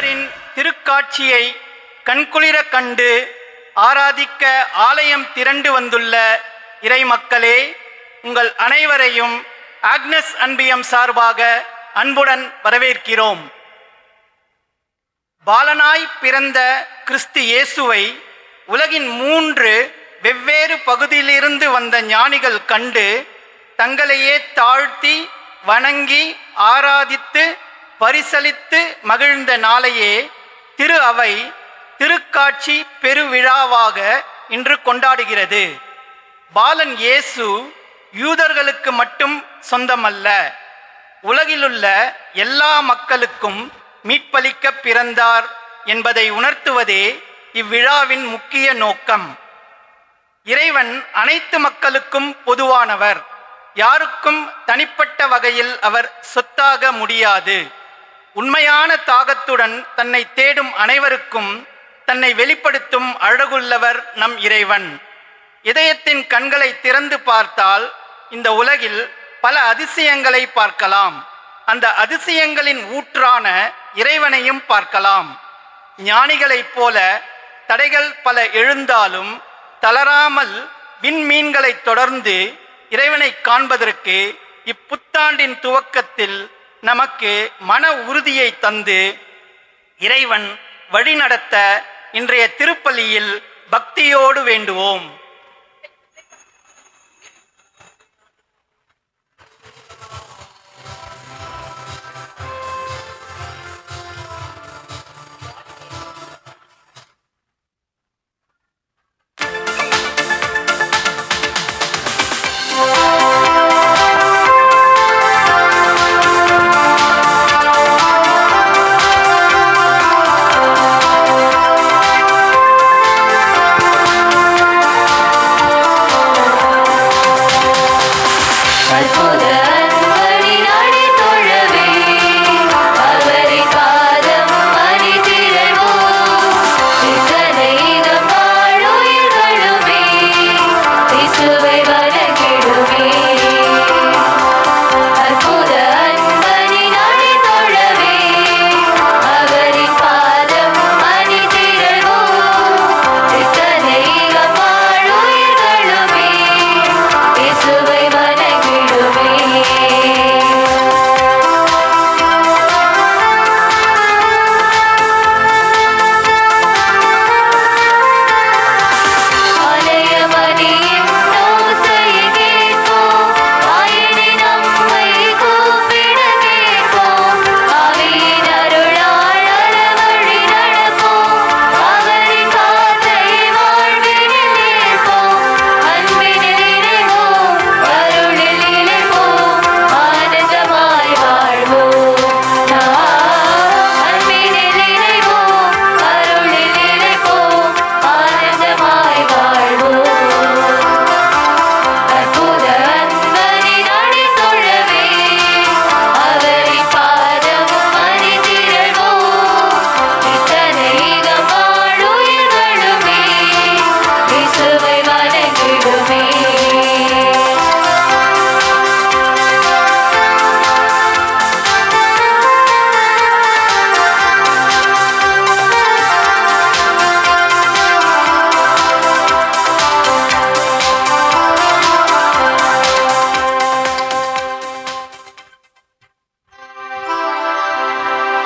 ஆண்டவரின் திருக்காட்சியை கண்குளிர கண்டு ஆராதிக்க ஆலயம் திரண்டு வந்துள்ள இறைமக்களே, உங்கள் அனைவரையும் ஆக்னஸ் அன்பியம் சார்பாக அன்புடன் வரவேற்கிறோம். பாலனாய் பிறந்த கிறிஸ்து இயேசுவை உலகின் 3 வெவ்வேறு பகுதியிலிருந்து வந்த ஞானிகள் கண்டு தங்களையே தாழ்த்தி வணங்கி ஆராதித்து பரிசளித்து மகிழ்ந்த நாளையே திரு அவை திருக்காட்சி பெருவிழாவாக இன்று கொண்டாடுகிறது. பாலன் இயேசு யூதர்களுக்கு மட்டும் சொந்தமல்ல, உலகிலுள்ள எல்லா மக்களுக்கும் மீட்பளிக்க பிறந்தார் என்பதை உணர்த்துவதே இவ்விழாவின் முக்கிய நோக்கம். இறைவன் அனைத்து மக்களுக்கும் பொதுவானவர். யாருக்கும் தனிப்பட்ட வகையில் அவர் சொத்தாக முடியாது. உண்மையான தாகத்துடன் தன்னை தேடும் அனைவருக்கும் தன்னை வெளிப்படுத்தும் அழகுள்ளவர் நம் இறைவன். இதயத்தின் கண்களை திறந்து பார்த்தால் இந்த உலகில் பல அதிசயங்களை பார்க்கலாம். அந்த அதிசயங்களின் ஊற்றான இறைவனையும் பார்க்கலாம். ஞானிகளைப் போல தடைகள் பல எழுந்தாலும் தளராமல் விண்மீன்களை தொடர்ந்து இறைவனை காண்பதற்கு இப்புத்தாண்டின் துவக்கத்தில் நமக்கு மன உறுதியை தந்து இறைவன் வழிநடத்த இன்றைய திருப்பலியில் பக்தியோடு வேண்டுவோம்.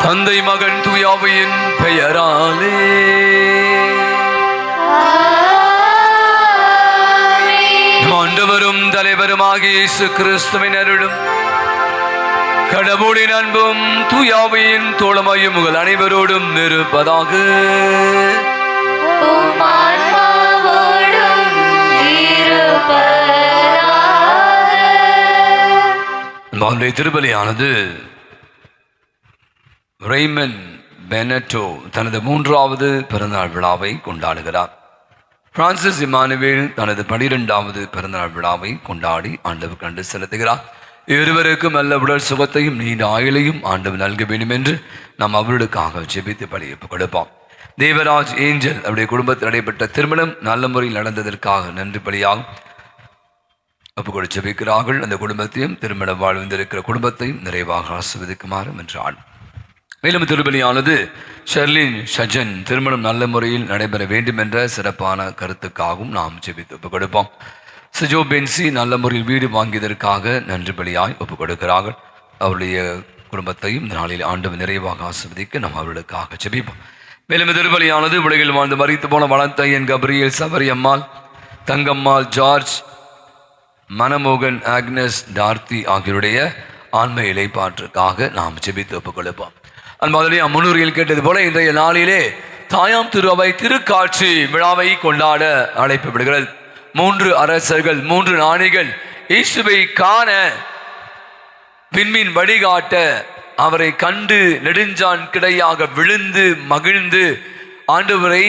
தந்தை மகன் தூயாவியின் பெயராலே ஆண்டவரும் தலைவருமாகிய இயேசு கிறிஸ்துவின் அருளும் கடவுளின் அன்பும் தூயாவியின் தோழமையும் உங்கள் அனைவரோடும் இருப்பதாக. திருபலியானது ரெய்மன் பெனட்டோ தனது 3வது பிறந்தநாள் விழாவை கொண்டாடுகிறார். பிரான்சிஸ் இமானுவேல் தனது 12வது பிறந்தநாள் விழாவை கொண்டாடி ஆண்டவர் கண்டு செலுத்துகிறார். இருவருக்கும் நல்ல உடல் சுகத்தையும் நீண்ட ஆயுளையும் ஆண்டவர் நல்க வேண்டும் என்று நாம் அவர்களுக்காக ஜெபித்து பலியப்பு கொடுப்போம். தேவராஜ் ஏஞ்சல் அவருடைய குடும்பத்தில் நடைபெற்ற திருமணம் நல்ல முறையில் நடந்ததற்காக நன்றி பலியாகும் ஒப்புக்கொடு ஜெபிக்கிறார்கள். அந்த குடும்பத்தையும் திருமணம் வாழ்ந்திருக்கிற குடும்பத்தையும் நிறைவாக ஆசீர்வதிக்குமாறு என்றாள். மேலும் திருப்பலியானது ஷெர்லின் ஷஜன் திருமணம் நல்ல முறையில் நடைபெற வேண்டும் என்ற சிறப்பான கருத்துக்காகவும் நாம் ஜெபித்து ஒப்புக் கொடுப்போம். சிஜோ பென்சி நல்ல முறையில் வீடு வாங்கியதற்காக நன்றி பலியாய் ஒப்புக் கொடுக்கிறார்கள். அவருடைய குடும்பத்தையும் இந்த நாளில் ஆண்டவர் நிறைவாக ஆசிர்வதிக்க நாம் அவர்களுக்காக ஜெபிப்போம். மேலும் திருப்பலியானது உலகில் வாழ்ந்து மறித்து போன வளத்தையன் கப்ரியல் சபரி அம்மாள், தங்கம்மாள், ஜார்ஜ், மனமோகன், ஆக்னஸ், டார்த்தி ஆகியோருடைய ஆன்ம இலைப்பாற்றுக்காக நாம் ஜெபித்து ஒப்புக் கொடுப்போம். அன்பாதிலே முன்னுரையில் கேட்டது போல இன்றைய நாளிலே தாயாம் திரு அவை திருக்காட்சி விழாவை கொண்டாட அழைப்பு விடுகிறது. 3 அரசர்கள் 3 ஞானிகள் இயேசுவை காண விண்மீன் வழிகாட்ட அவரை கண்டு நெடுஞ்சான் கிடையாக விழுந்து மகிழ்ந்து ஆண்டவரை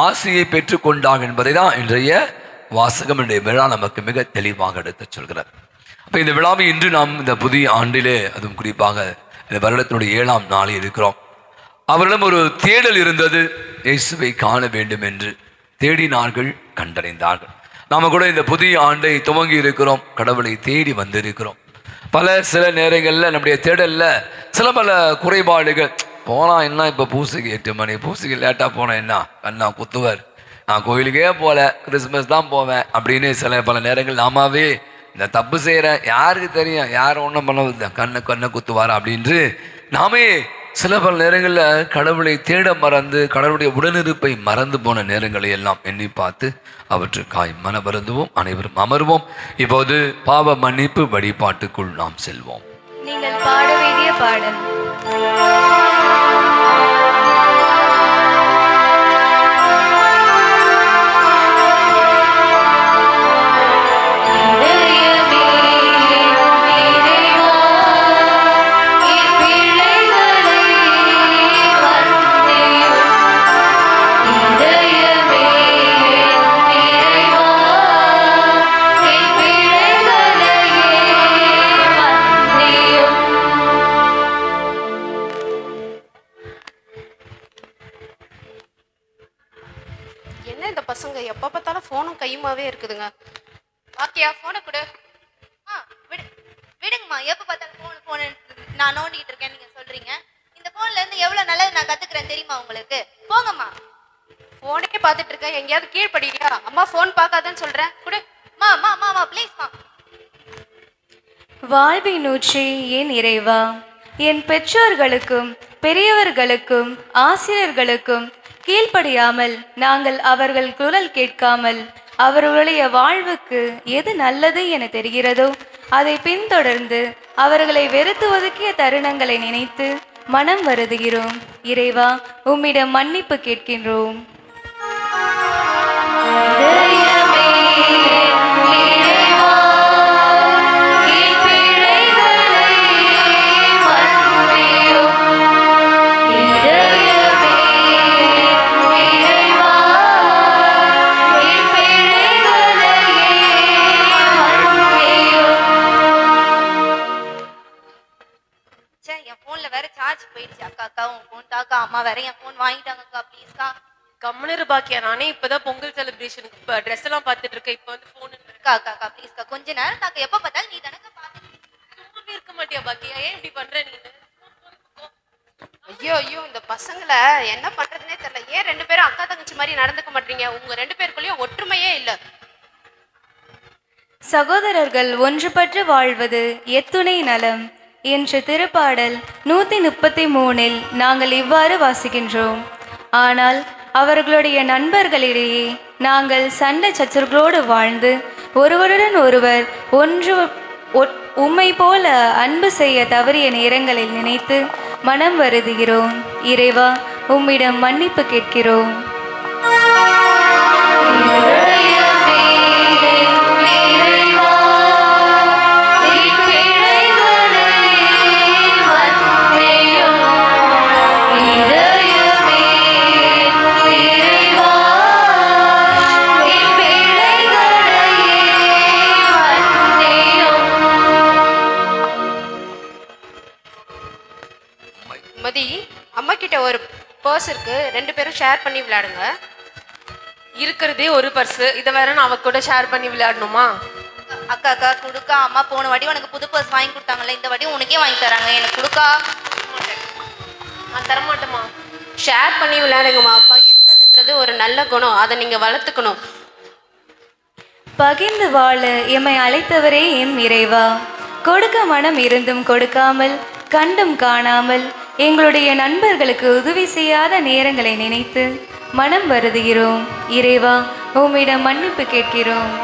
ஆசையை பெற்று கொண்டாங்க என்பதை தான் இன்றைய வாசகம் இன்றைய விழா நமக்கு மிக தெளிவாக எடுத்து சொல்கிறார். அப்போ இந்த விழாவை இன்று நாம் இந்த புதிய ஆண்டிலே அதுவும் குறிப்பாக இந்த வருடத்தினுடைய 7ஆம் நாளில் இருக்கிறோம். அவரிடம் ஒரு தேடல் இருந்தது, இயேசுவை காண வேண்டும் என்று தேடினார்கள், கண்டடைந்தார்கள். நாம் கூட இந்த புதிய ஆண்டை துவங்கி இருக்கிறோம், கடவுளை தேடி வந்திருக்கிறோம். சில நேரங்களில் நம்முடைய தேடலில் பல குறைபாடுகள், போனால் என்ன, இப்போ பூசைக்கு 8 மணி, பூசைக்கு லேட்டாக போனால் என்ன, கண்ணா குத்துவர், நான் கோயிலுக்கே போகல, கிறிஸ்மஸ் தான் போவேன் அப்படின்னு பல நேரங்கள் நாமாவே இந்த தப்பு செய்கிறேன், யாருக்கு தெரியும், யார் ஒன்றும் பண்ண கண்ணை குத்துவாரா அப்படின்று நாமே பல நேரங்களில் கடவுளை தேட மறந்து கடவுளுடைய உடனிருப்பை மறந்து போன நேரங்களை எல்லாம் எண்ணி பார்த்து அவற்றுக்காய் மன வருந்துவோம். அனைவரும் அமர்வோம். இப்போது பாவ மன்னிப்பு வழிபாட்டுக்குள் நாம் செல்வோம். நீங்கள் பாட வேண்டிய பாடல் பசங்க எப்போ பார்த்தாலும் ஃபோனும் கையுமாவே இருக்குதுங்க. பாக்கியா ஃபோனை கொடு. விடுங்கம்மா, எப்போ பார்த்தாலும் ஃபோனு நான் நோண்டிக்கிட்டு இருக்கேன் நீங்கள் சொல்கிறீங்க. இந்த ஃபோனில் இருந்து எவ்வளோ நல்லது நான் கற்றுக்குறேன் தெரியுமா உங்களுக்கு? போங்கம்மா. ஃபோனே பார்த்துட்டு இருக்கேன், எங்கேயாவது கீழ்படியா? அம்மா ஃபோன் பார்க்காதன்னு சொல்கிறேன், கொடு. மா ப்ளீஸ்மா. வாழ்வின் ஊற்றே என் இறைவா, என் பெற்றோர்களுக்கும் பெரியவர்களுக்கும் ஆசிரியர்களுக்கும் கீழ்ப்படியாமல் நாங்கள் அவர்கள் குரல் கேட்காமல் அவர்களுடைய வாழ்வுக்கு எது நல்லது என தெரிகிறதோ அதை பின்தொடர்ந்து அவர்களை வெறுத்து ஒதுக்கிய தருணங்களை நினைத்து மனம் வருந்துகிறோம். இறைவா, உம்மிடம் மன்னிப்பு கேட்கின்றோம். அம்மா வேற என் போன் வாங்கிட்டாங்கக்கா, ப்ளீஸ்க்கா. கம்முனு பாக்கியா, நானே இப்பதான் பொங்கல் செலிப்ரேஷனுக்கு ட்ரெஸ் எல்லாம் பார்த்துட்டு இருக்கேன். இப்போ வந்து போன் அக்கா ப்ளீஸ்க்கா, கொஞ்ச நேரம் தாக்க. எப்ப பார்த்தாலும் நீ தானக்கா பார்த்துட்டு இருக்க மாட்டியா பாக்கியா? ஏன் இப்படி பண்ற நீ? ஐயோ இந்த பசங்களை என்ன பண்றதுனே தெரியல. ஏன் 2 பேரும் அக்கா தங்கச்சி மாதிரி நடந்துக்க மாட்டீங்க? உங்க 2 பேருக்குள்ளேயும் ஒற்றுமையே இல்ல. சகோதரர்கள் ஒன்றுபட்டு வாழ்வது எத்துணை நலம் என்ற திருப்பாடல் 133 நாங்கள் இவ்வாறு வாசிக்கின்றோம். ஆனால் அவர்களுடைய நண்பர்களிடையே நாங்கள் சண்டை சச்சரவுகளோடு வாழ்ந்து ஒருவருடன் ஒருவர் உம்மை போல அன்பு செய்ய தவறிய நேரங்களில் நினைத்து மனம் வருந்துகிறோம். இறைவா, உம்மிடம் மன்னிப்பு கேட்கிறோம். அம்மா கிட்ட ஒரு பர்ஸ் இருக்கு, 2 பேரும் ஷேர் பண்ணி விளையாடுங்க. இருக்கிறதே ஒரு பர்ஸ், இதை வேற நான் அவ கூட ஷேர் பண்ணி விளையாடணுமா? அக்கா குடுக்கா. அம்மா போன வாட்டி உனக்கு புது பர்ஸ் வாங்கி கொடுத்தாங்கல்ல, இந்த வாட்டி உனக்கே வாங்கி தராங்க, எனக்கு குடுக்கா. தரமாட்டோமா. ஷேர் பண்ணி விளையாடுங்கம்மா. பகிர்ந்தல்ன்றது ஒரு நல்ல குணம், அதை நீங்கள் வளர்த்துக்கணும். பகிர்ந்து வாழ எம்மை அழைத்தவரே எம் இறைவா, கொடுக்க மனம் இருந்தும் கொடுக்காமல், கண்டும் காணாமல் எங்களுடைய நண்பர்களுக்கு உதவி செய்யாத நேரங்களை நினைத்து மனம் வருந்துகிறோம். இறைவா, உம்மிடம் மன்னிப்பு கேட்கிறோம்.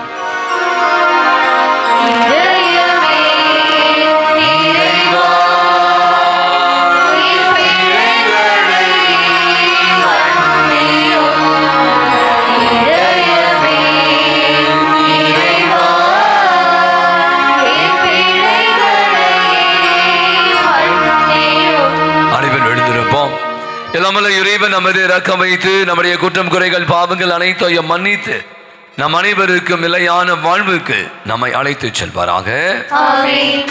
எல்லாமல்ல இறைவன் நமது இரக்கம் வைத்து நம்முடைய குற்றம் குறைகள் பாவங்கள் அனைத்தையும் மன்னித்து நம் அனைவருக்கும் நிலையான வாழ்வுக்கு நம்மை அழைத்து செல்வாராக. ஆமென்.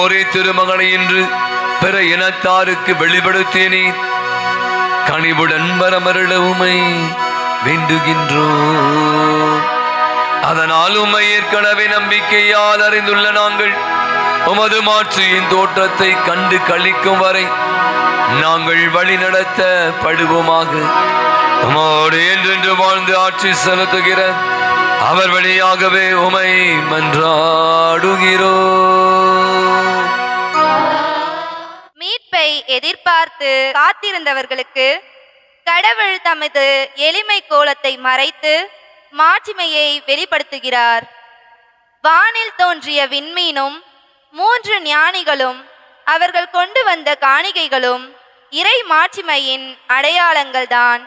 ஒரே திருமகனை என்று பிற இனத்தாருக்கு வெளிப்படுத்தினே கனிவுடன் வரமருள உமை வேண்டுகின்றோம். அதனால் உம்மை ஏற்கனவே நம்பிக்கையால் அறிந்துள்ள நாங்கள் உமது மாட்சியின் தோற்றத்தை கண்டு களிக்கும் வரை நாங்கள் வழி நடத்த படுவோமாக. உமோடு என்றென்று வாழ்ந்து ஆட்சி செலுத்துகிற அவர் வழியாகவே உமை மன்றாடுகிறோம். மீட்பை எதிர்பார்த்து காத்திருந்தவர்களுக்கு கடவுள் தமது எளிமை கோலத்தை மறைத்து மாட்சிமையை வெளிப்படுத்துகிறார். வானில் தோன்றிய விண்மீனும் 3 ஞானிகளும் அவர்கள் கொண்டு வந்த காணிகைகளும் இறை மாட்சிமையின் அடையாளங்கள்தான்.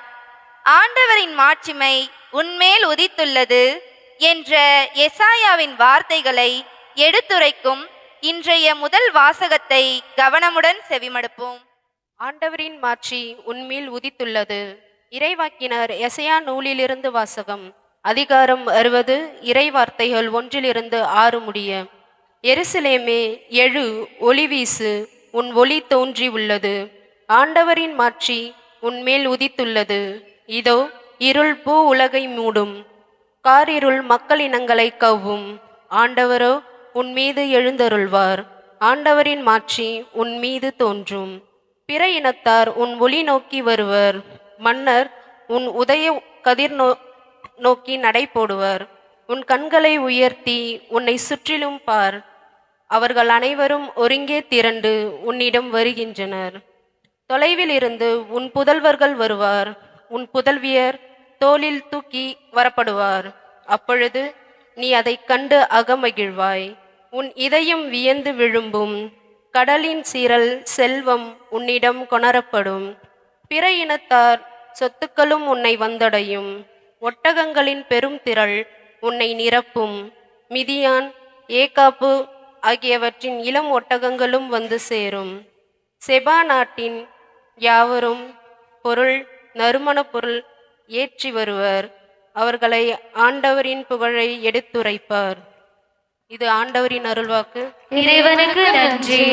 ஆண்டவரின் மாட்சிமை உன்மேல் உதித்துள்ளது என்ற எசாயாவின் வார்த்தைகளை எடுத்துரைக்கும் இன்றைய முதல் வாசகத்தை கவனமுடன் செவிமடுப்போம். ஆண்டவரின் மாட்சி உன்மேல் உதித்துள்ளது. இறைவாக்கினர் எசையா நூலிலிருந்து வாசகம். அதிகாரம் 60, இறை வார்த்தைகள் 1-6 முடிய. எருசலேமே எழு, ஒளி வீசு, உன் ஒளி தோன்றி உள்ளது. ஆண்டவரின் மாட்சி உன்மேல் உதித்துள்ளது. இதோ இருள் பூ உலகை மூடும், காரிருள் மக்களினங்களை கவ்வும். ஆண்டவரோ உன் மீது எழுந்தருள்வார். ஆண்டவரின் மாட்சி உன் மீது தோன்றும். பிற இனத்தார் உன் ஒளி நோக்கி வருவர். மன்னர் உன் உதய கதிர் நோக்கி நடை போடுவர். உன் கண்களை உயர்த்தி உன்னை சுற்றிலும் பார். அவர்கள் அனைவரும் ஒருங்கே திரண்டு உன்னிடம் வருகின்றனர். தொலைவில் இருந்து உன் புதல்வர்கள் வருவார். உன் புதல்வியர் தோளில் தூக்கி வரப்படுவார். அப்பொழுது நீ அதைக் கண்டு அகமகிழ்வாய். உன் இதயம் வியந்து விழும்பும். கடலின் சீரல் செல்வம் உன்னிடம் கொணரப்படும். பிற இனத்தார் சொத்துக்களும் உன்னை வந்தடையும். ஒட்டகங்களின் பெரும் திரள் உன்னை நிரப்பும். மிதியான், ஏகாப்பு ஆகியவற்றின் இளம் ஒட்டகங்களும் வந்து சேரும். செபா நாட்டின் யாவரும் பொருள், நறுமணப் பொருள் ஏற்றி வருவர். அவர்களை ஆண்டவரின் புகழை எடுத்துரைப்பார். இது ஆண்டவரின் அருள்வாக்கு. இறைவனுக்கு நன்றி.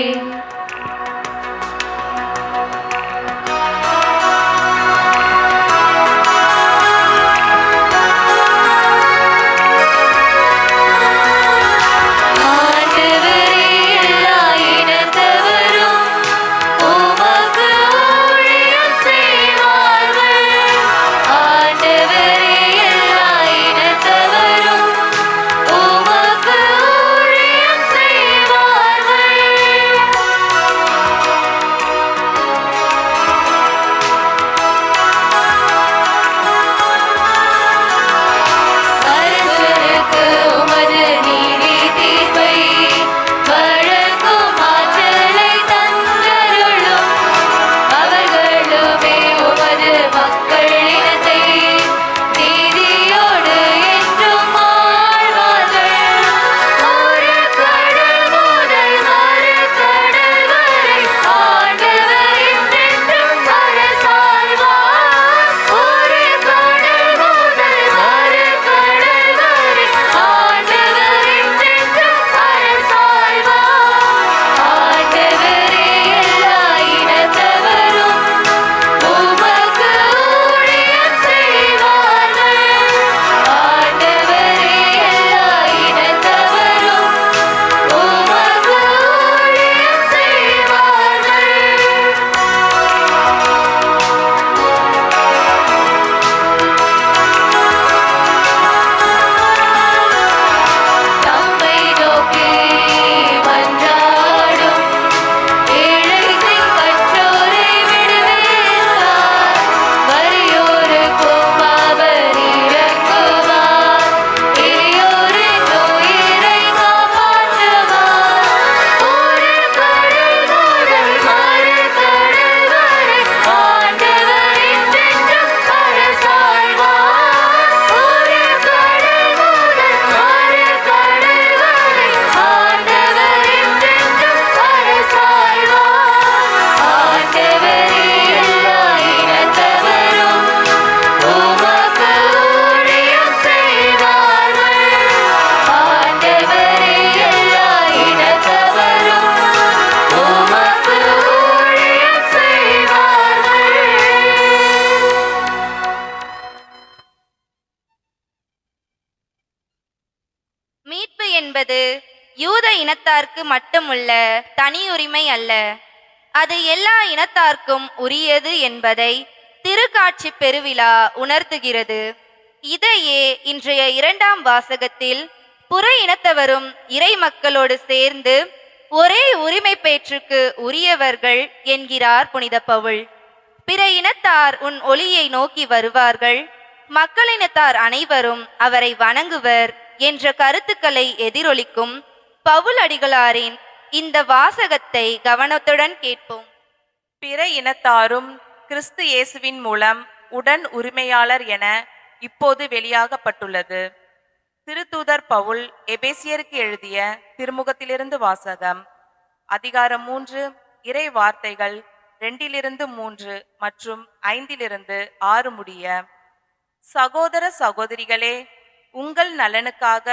மீட்பு என்பது யூத இனத்தார்க்கு மட்டுமுள்ள தனியுரிமை அல்ல, அது எல்லா இனத்தார்க்கும் உரியது என்பதை திருக்காட்சி பெருவிழா உணர்த்துகிறது. இதையே இன்றைய 2ஆம் வாசகத்தில் புற இனத்தவரும் இறை மக்களோடு சேர்ந்து ஒரே உரிமை பேற்றுக்கு உரியவர்கள் என்கிறார் புனித பவுல். பிற இனத்தார் உன் ஒளியை நோக்கி வருவார்கள், மக்களினத்தார் அனைவரும் அவரை வணங்குவர் என்ற கருத்துக்களை எதிரொலிக்கும் பவுல் அடிகளாரின் இந்த வாசகத்தை கவனத்துடன் கேட்போம். பிற இனத்தாரும் கிறிஸ்து இயேசுவின் மூலம் உடன் உரிமையாளர் என இப்போது வெளியாகப்பட்டுள்ளது. திருத்தூதர் பவுல் எபேசியருக்கு எழுதிய திருமுகத்திலிருந்து வாசகம். அதிகாரம் 3, இறை வார்த்தைகள் 2-3 மற்றும் 5-6 முடிய. சகோதர சகோதரிகளே, உங்கள் நலனுக்காக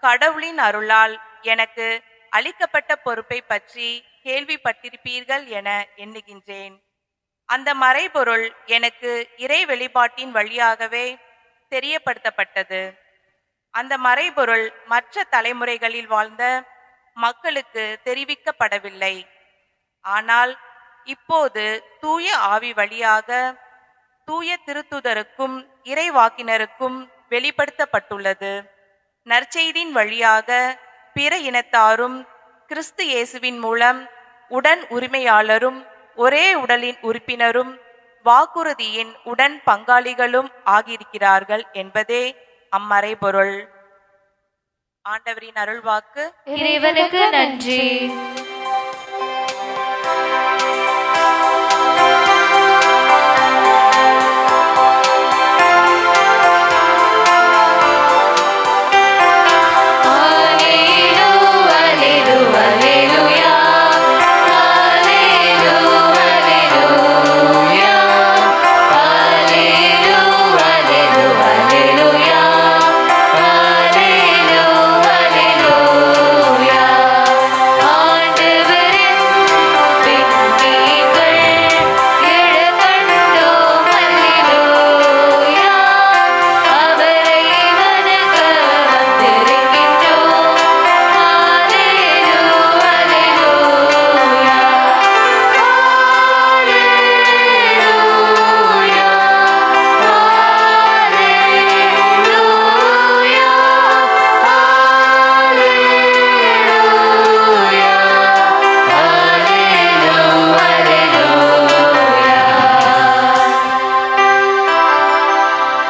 கடவுளின் அருளால் எனக்கு அளிக்கப்பட்ட பொறுப்பை பற்றி கேள்விப்பட்டிருப்பீர்கள் என எண்ணுகின்றேன். அந்த மறைபொருள் எனக்கு இறை வெளிப்பாட்டின் வழியாகவே தெரியப்படுத்தப்பட்டது. அந்த மறைபொருள் மற்ற தலைமுறைகளில் வாழ்ந்த மக்களுக்கு தெரிவிக்கப்படவில்லை. ஆனால் இப்போது தூய ஆவி வழியாக தூய திருத்துதருக்கும் இறைவாக்கினருக்கும் வெளிப்படுத்தப்பட்டுள்ளது. நற்செய்தியின் வழியாக பிற இனத்தாரும் கிறிஸ்து இயேசுவின் மூலம் உடன் உரிமையாளரும் ஒரே உடலின் உறுப்பினரும் வாக்குறுதியின் உடன் பங்காளிகளும் ஆகியிருக்கிறார்கள் என்பதே அம்மறைபொருள். ஆண்டவரின் அருள்வாக்கு. இறைவனுக்கு நன்றி.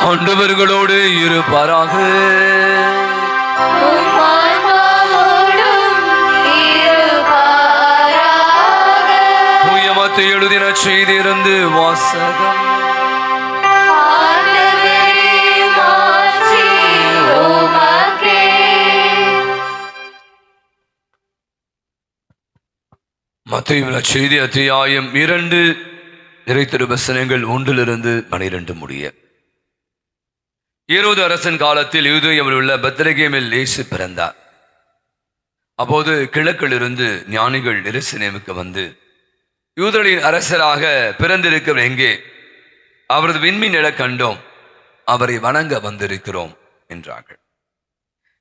ஆண்டவர்களோடு இருப்பாராக. தூய மத்தேயு எழுதின செய்தியிலிருந்து வாசகம். மத்தேயு செய்தி அத்தியாயம் 2 இறைத்திருவசனங்கள் 1-12 முடிய. ஏரோது அரசன் காலத்தில் யூதேயாவில் உள்ள பெத்லகேமில் இயேசு பிறந்தார். அப்போது கிழக்கிலிருந்து ஞானிகள் எருசலேமுக்கு வந்து, யூதர்களின் அரசராக பிறந்திருக்கிறவர் எங்கே? அவரது விண்மீன் எழக் கண்டோம், அவரை வணங்க வந்திருக்கிறோம் என்றார்கள்.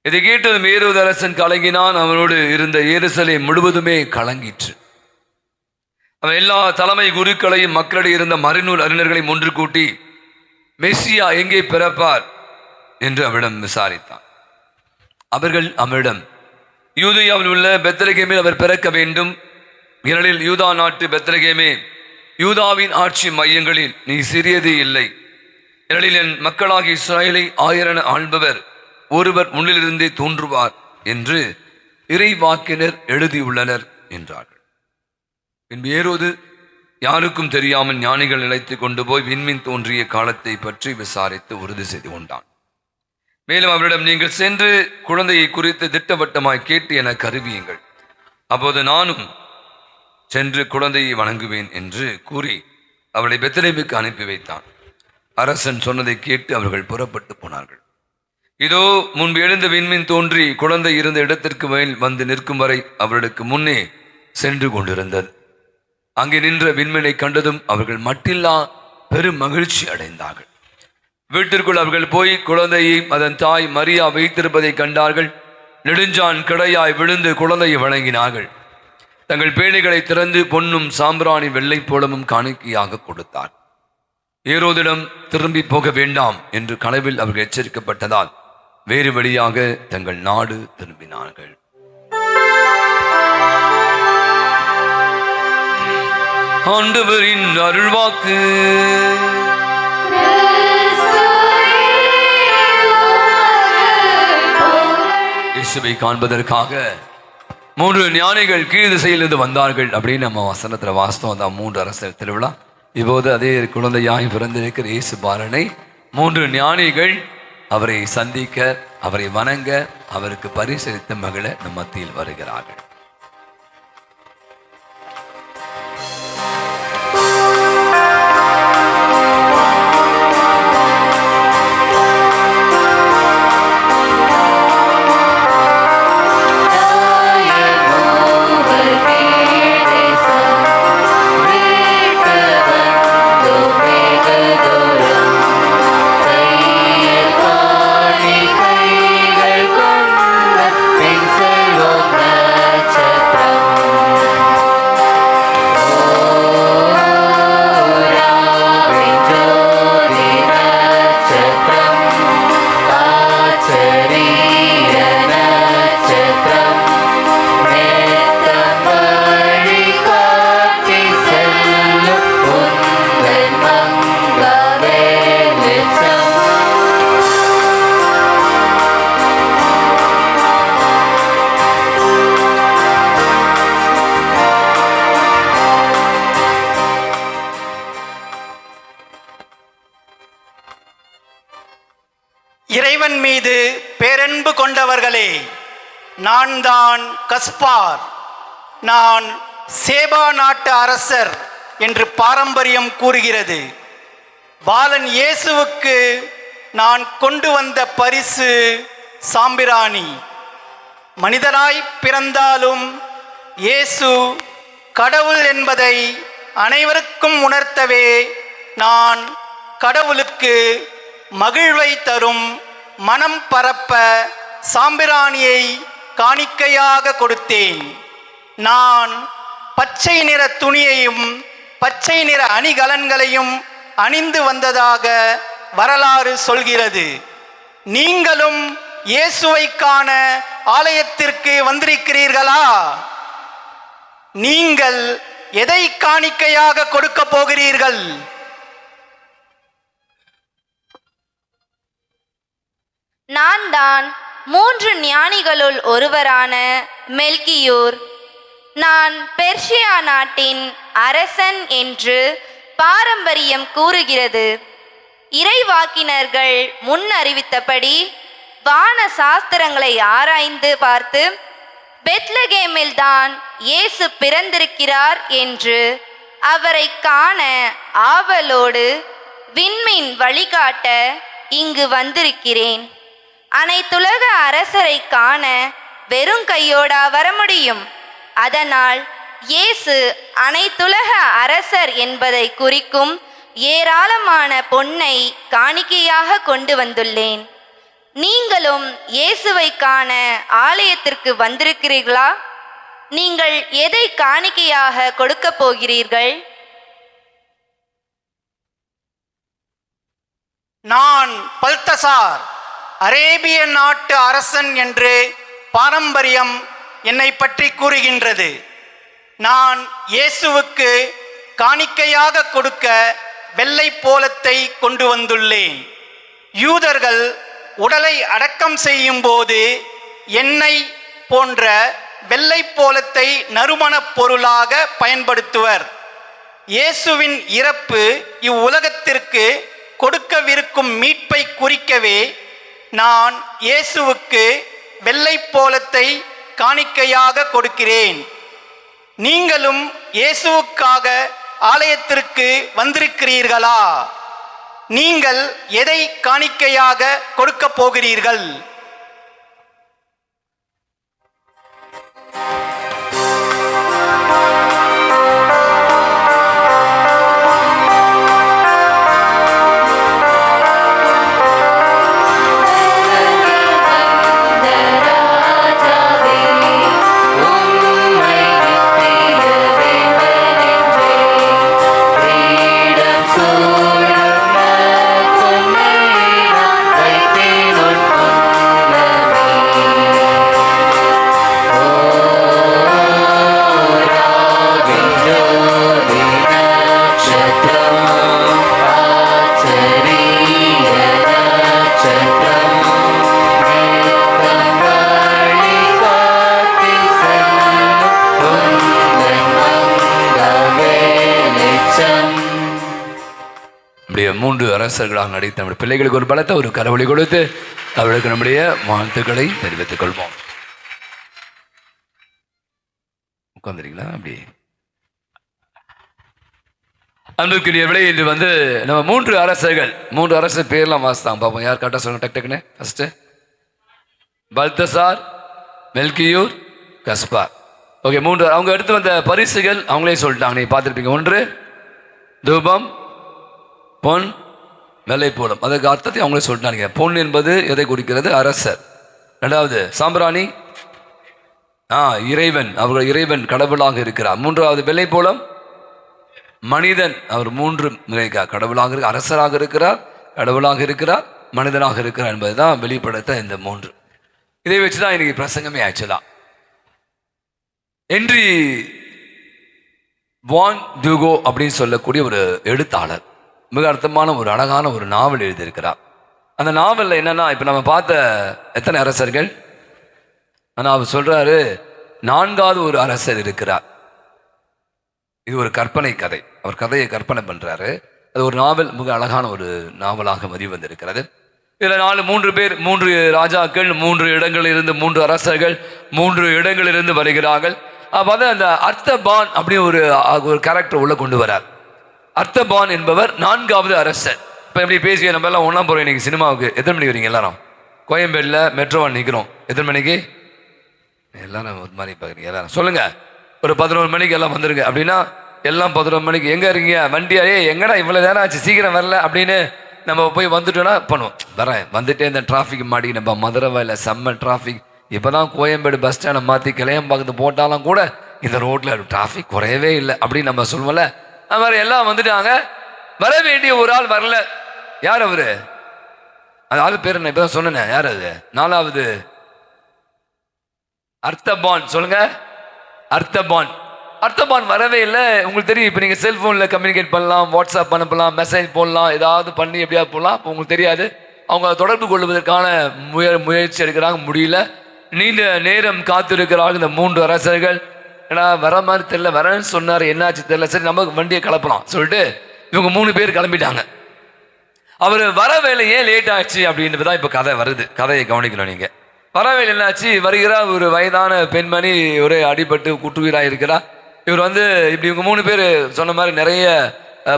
இதை கேட்டதும் ஏரோது அரசன் கலங்கினான். அவனோடு இருந்த எருசலேம் முழுவதுமே கலங்கிற்று. அவன் எல்லா தலைமை குருக்களையும் மக்களிடையே இருந்த மறைநூல் அறிஞர்களையும் ஒன்று கூட்டி, மெசியா எங்கே பிறப்பார் என்று அவரிடம் விசாரித்தான். அவர்கள் அவரிடம், யூதேயாவில் உள்ள பெத்லகேமில் அவர் பிறக்க வேண்டும். ஏனெனில் யூதா நாட்டு பெத்லகேமே, யூதாவின் ஆட்சி மையங்களில் நீ சிறியதே இல்லை. ஏனெனில் என் மக்களாகிய இஸ்ராயேலை ஆயிரென ஆள்பவர் ஒருவர் முன்னிலிருந்தே தோன்றுவார் என்று இறைவாக்கினர் எழுதியுள்ளனர் என்றார்கள். பின்பு ஏரோது யாருக்கும் தெரியாமல் ஞானிகள் நிலைத்து கொண்டு போய் விண்மீன் தோன்றிய காலத்தை பற்றி விசாரித்து உறுதி செய்து கொண்டான். மேலும் அவரிடம், நீங்கள் சென்று குழந்தையை குறித்து திட்டவட்டமாய் கேட்டு என கருவியுங்கள், அப்போது நானும் சென்று குழந்தையை வணங்குவேன் என்று கூறி அவளை பெத்லகேமுக்கு அனுப்பி வைத்தான். அரசன் சொன்னதை கேட்டு அவர்கள் புறப்பட்டு போனார்கள். இதோ முன்பு எழுந்த விண்மீன் தோன்றி குழந்தை இருந்த இடத்திற்கு வந்து நிற்கும் வரை அவர்களுக்கு முன்னே சென்று கொண்டிருந்தது. அங்கே நின்ற விண்மீனை கண்டதும் அவர்கள் மட்டில்லா பெரும் மகிழ்ச்சி அடைந்தார்கள். வீட்டிற்குள் அவர்கள் போய் குழந்தையை அதன் தாய் மரியா வைத்திருப்பதை கண்டார்கள். நெடுஞ்சான் கிடையாய் விழுந்து குழந்தையை வழங்கினார்கள். தங்கள் பேணிகளை திறந்து பொன்னும் சாம்பிராணி வெள்ளை போலமும் காணிக்கையாக கொடுத்தார். ஏரோதிடம் திரும்பி போக வேண்டாம் என்று கனவில் அவர்கள் எச்சரிக்கப்பட்டதால் வேறு வழியாக தங்கள் நாடு திரும்பினார்கள். ஆண்டவரின் அருள்வாக்கு. இயேசுவை காண்பதற்காக 3 ஞானிகள் கீழ் திசையிலிருந்து வந்தார்கள் அப்படின்னு நம்ம வசனத்துல வாஸ்தவம். தான் 3 அரசர் திருவிழா. இப்போது அதே குழந்தையாய் பிறந்திருக்கிற இயேசு பாலனை 3 ஞானிகள் அவரை சந்திக்க, அவரை வணங்க, அவருக்கு பரிசளித்த மகிழ நம் மத்தியில் வருகிறார்கள். இறைவன் மீது பேரன்பு கொண்டவர்களே, நான் தான் கஸ்பார். நான் சேபா நாட்டு அரசர் என்று பாரம்பரியம் கூறுகிறது. பாலன் இயேசுவுக்கு நான் கொண்டு வந்த பரிசு சாம்பிராணி. மனிதனாய் பிறந்தாலும் இயேசு கடவுள் என்பதை அனைவருக்கும் உணர்த்தவே நான் கடவுளுக்கு மகிழ்வை தரும் மனம் பரப்ப சாம்பிராணியை காணிக்கையாக கொடுத்தேன். நான் பச்சை நிற துணியையும் பச்சை நிற அணிகலன்களையும் அணிந்து வந்ததாக வரலாறு சொல்கிறது. நீங்களும் இயேசுவை காண ஆலயத்திற்கு வந்திருக்கிறீர்களா? நீங்கள் எதை காணிக்கையாக கொடுக்க போகிறீர்கள்? நான் தான் 3 ஞானிகளுள் ஒருவரான மெல்கியூர். நான் பெர்ஷியா நாட்டின் அரசன் என்று பாரம்பரியம் கூறுகிறது. இறைவாக்கினர்கள் முன் அறிவித்தபடி வான சாஸ்திரங்களை ஆராய்ந்து பார்த்து பெத்லகேமில் தான் இயேசு பிறந்திருக்கிறார் என்று அவரை காண ஆவலோடு விண்மீன் வழிகாட்ட இங்கு வந்திருக்கிறேன். அனைத்துலக அரசரை காண வெறும் கையோடா வர முடியும்? அதனால் இயேசு அனைத்துலக அரசர் என்பதை குறிக்கும் ஏராளமான பொன்னை காணிக்கையாக கொண்டு வந்துள்ளேன். நீங்களும் இயேசுவை காண ஆலயத்திற்கு வந்திருக்கிறீர்களா? நீங்கள் எதை காணிக்கையாக கொடுக்க போகிறீர்கள்? நான் பல்தசார், அரேபிய நாட்டு அரசன் என்று பாரம்பரியம் என்னை பற்றி கூறுகின்றது. நான் இயேசுவுக்கு காணிக்கையாக கொடுக்க வெள்ளை போலத்தை கொண்டு வந்துள்ளேன். யூதர்கள் உடலை அடக்கம் செய்யும் போது எண்ணெய் போன்ற வெள்ளை போலத்தை நறுமணப் பொருளாக பயன்படுத்துவர். இயேசுவின் இறப்பு இவ்வுலகத்திற்கு கொடுக்கவிருக்கும் மீட்பை குறிக்கவே நான் இயேசுவுக்கு வெள்ளை போலத்தை காணிக்கையாக கொடுக்கிறேன். நீங்களும் இயேசுவுக்காக ஆலயத்திற்கு வந்திருக்கிறீர்களா? நீங்கள் எதை காணிக்கையாக கொடுக்க போகிறீர்கள்? மூன்று அரசர்களாக நடித்த நம்முடைய பிள்ளைகளுக்கு ஒரு பலத்தை ஒரு கரவொலி கொடுத்து அவர்களுக்கு நம்முடைய வாழ்த்துக்களை தெரிவித்துக் கொள்வோம். உட்காந்துருங்களா? அப்படி அன்புக்குரியவர்களே, இன்று வந்து நம்ம மூன்று அரசர் பேர்லாம் வாசித்தாங்க. பார்ப்போம், யார் கரெக்டாக சொல்லுங்க டக் டக்குன்னு. First Balthasar, Melchior, Caspar. Okay, மூன்று. அவங்க எடுத்து வந்த பரிசுகள் அவங்களே சொல்லிட்டாங்க, நீங்க பார்த்துருப்பீங்க. ஒன்று தூபம், பொன், வெள்ளைப்போளம். அதுக்கு அர்த்தத்தை அவங்களே சொல்லிட்டாங்க. பொன் என்பது எதை குறிக்கிறது? அரசர். ரெண்டாவது சாம்பிராணி, இறைவன், அவர்கள் இறைவன் கடவுளாக இருக்கிறார். மூன்றாவது வெள்ளைப்போளம், மனிதன். அவர் மூன்று கடவுளாக இருக்க, அரசராக இருக்கிறார், கடவுளாக இருக்கிறார், மனிதனாக இருக்கிறார் என்பதுதான் வெளிப்படுத்த இந்த மூன்று. இதை வச்சுதான் இன்னைக்கு பிரசங்கமே ஆச்சுதான். ஹென்றி வான் டியூகோ அப்படின்னு சொல்லக்கூடிய ஒரு எழுத்தாளர் மிக அர்த்தமான ஒரு அழகான ஒரு நாவல் எழுதியிருக்கிறார். அந்த நாவலில் என்னன்னா, இப்போ நம்ம பார்த்த எத்தனை அரசர்கள், ஆனால் அவர் சொல்றாரு 4வது ஒரு அரசர் இருக்கிறார். இது ஒரு கற்பனை கதை. அவர் கதையை கற்பனை பண்றாரு. அது ஒரு நாவல், மிக அழகான ஒரு நாவலாக வெளிவந்திருக்கிறது. இதில் 3 பேர், 3 ராஜாக்கள், 3 இடங்களிலிருந்து 3 அரசர்கள் 3 இடங்களிலிருந்து வருகிறார்கள். அப்போ அந்த அர்த்தபான் அப்படி ஒரு கேரக்டர் உள்ள கொண்டு வரார். அர்த்தபான் என்பவர் 4வது அரசர். இப்போ எப்படி பேசிய நம்ம எல்லாம் ஒன்றா போகிறோம் இன்னைக்கு சினிமாவுக்கு. எத்தனை மணிக்கு வரீங்க எல்லாரும்? கோயம்பேடில் மெட்ரோவால் நிற்கிறோம். எத்தனை மணிக்கு? எல்லாரும் ஒரு மாதிரி பார்க்குறீங்க. எல்லாரும் சொல்லுங்கள், ஒரு 11 மணிக்கு எல்லாம் வந்துருங்க. அப்படின்னா எல்லாம் 11 மணிக்கு எங்கே இருக்கீங்க? வண்டியா? எங்கடா இவ்வளோ நேரம் ஆச்சு, சீக்கிரம் வரல அப்படின்னு நம்ம போய் வந்துட்டோன்னா பண்ணுவோம். வரேன் வந்துட்டே இந்த டிராஃபிக் மாடி நம்ம மதுரை வயல செம்ம டிராஃபிக். இப்போ தான் கோயம்பேடு பஸ் ஸ்டாண்டை மாற்றி கிளையம்பாக்கத்து போட்டாலும் கூட இந்த ரோட்டில் டிராஃபிக் குறையவே இல்லை அப்படின்னு நம்ம சொல்லுவோம்ல. அது மாதிரி எல்லாம் வந்துட்டாங்க. வர வேண்டிய ஒரு ஆள் வரல. யார் அவரு? அந்த ஆள் பேர் என்ன? இப்போ தான் சொன்னேன். யார் அது? 4வது அர்த்தபான். சொல்லுங்க, அர்த்தபான். அர்த்தபான் வரவே இல்லை. உங்களுக்கு தெரியும், இப்போ நீங்கள் செல்ஃபோனில் கம்யூனிகேட் பண்ணலாம், வாட்ஸ்அப் அனுப்பலாம், மெசேஜ் போடலாம், ஏதாவது பண்ணி எப்படியாவது போடலாம். இப்போ உங்களுக்கு தெரியாது. அவங்க தொடர்பு கொள்வதற்கான முயற்சி எடுக்கிறாங்க, முடியல. நீண்ட நேரம் காத்திருக்கிறார்கள் இந்த 3 அரசர்கள். ஏன்னா வர மாதிரி தெரியல, வரேன்னு சொன்னார், என்னாச்சு தெரியல, சரி நமக்கு வண்டியை கிளப்பலாம் சொல்லிட்டு இவங்க 3 பேர் கிளம்பிட்டாங்க. அவர் வர வேலை ஏன் லேட் ஆச்சு அப்படின்றது தான் இப்போ கதை வருது. கதையை கவனிக்கணும் நீங்கள். வரவேல் என்னாச்சு? வருகிறார் ஒரு வயதான பெண்மணி, ஒரே அடிபட்டு குற்றுயிராக இருக்கிறார். இவர் இப்படி இவங்க 3 பேர் சொன்ன மாதிரி நிறைய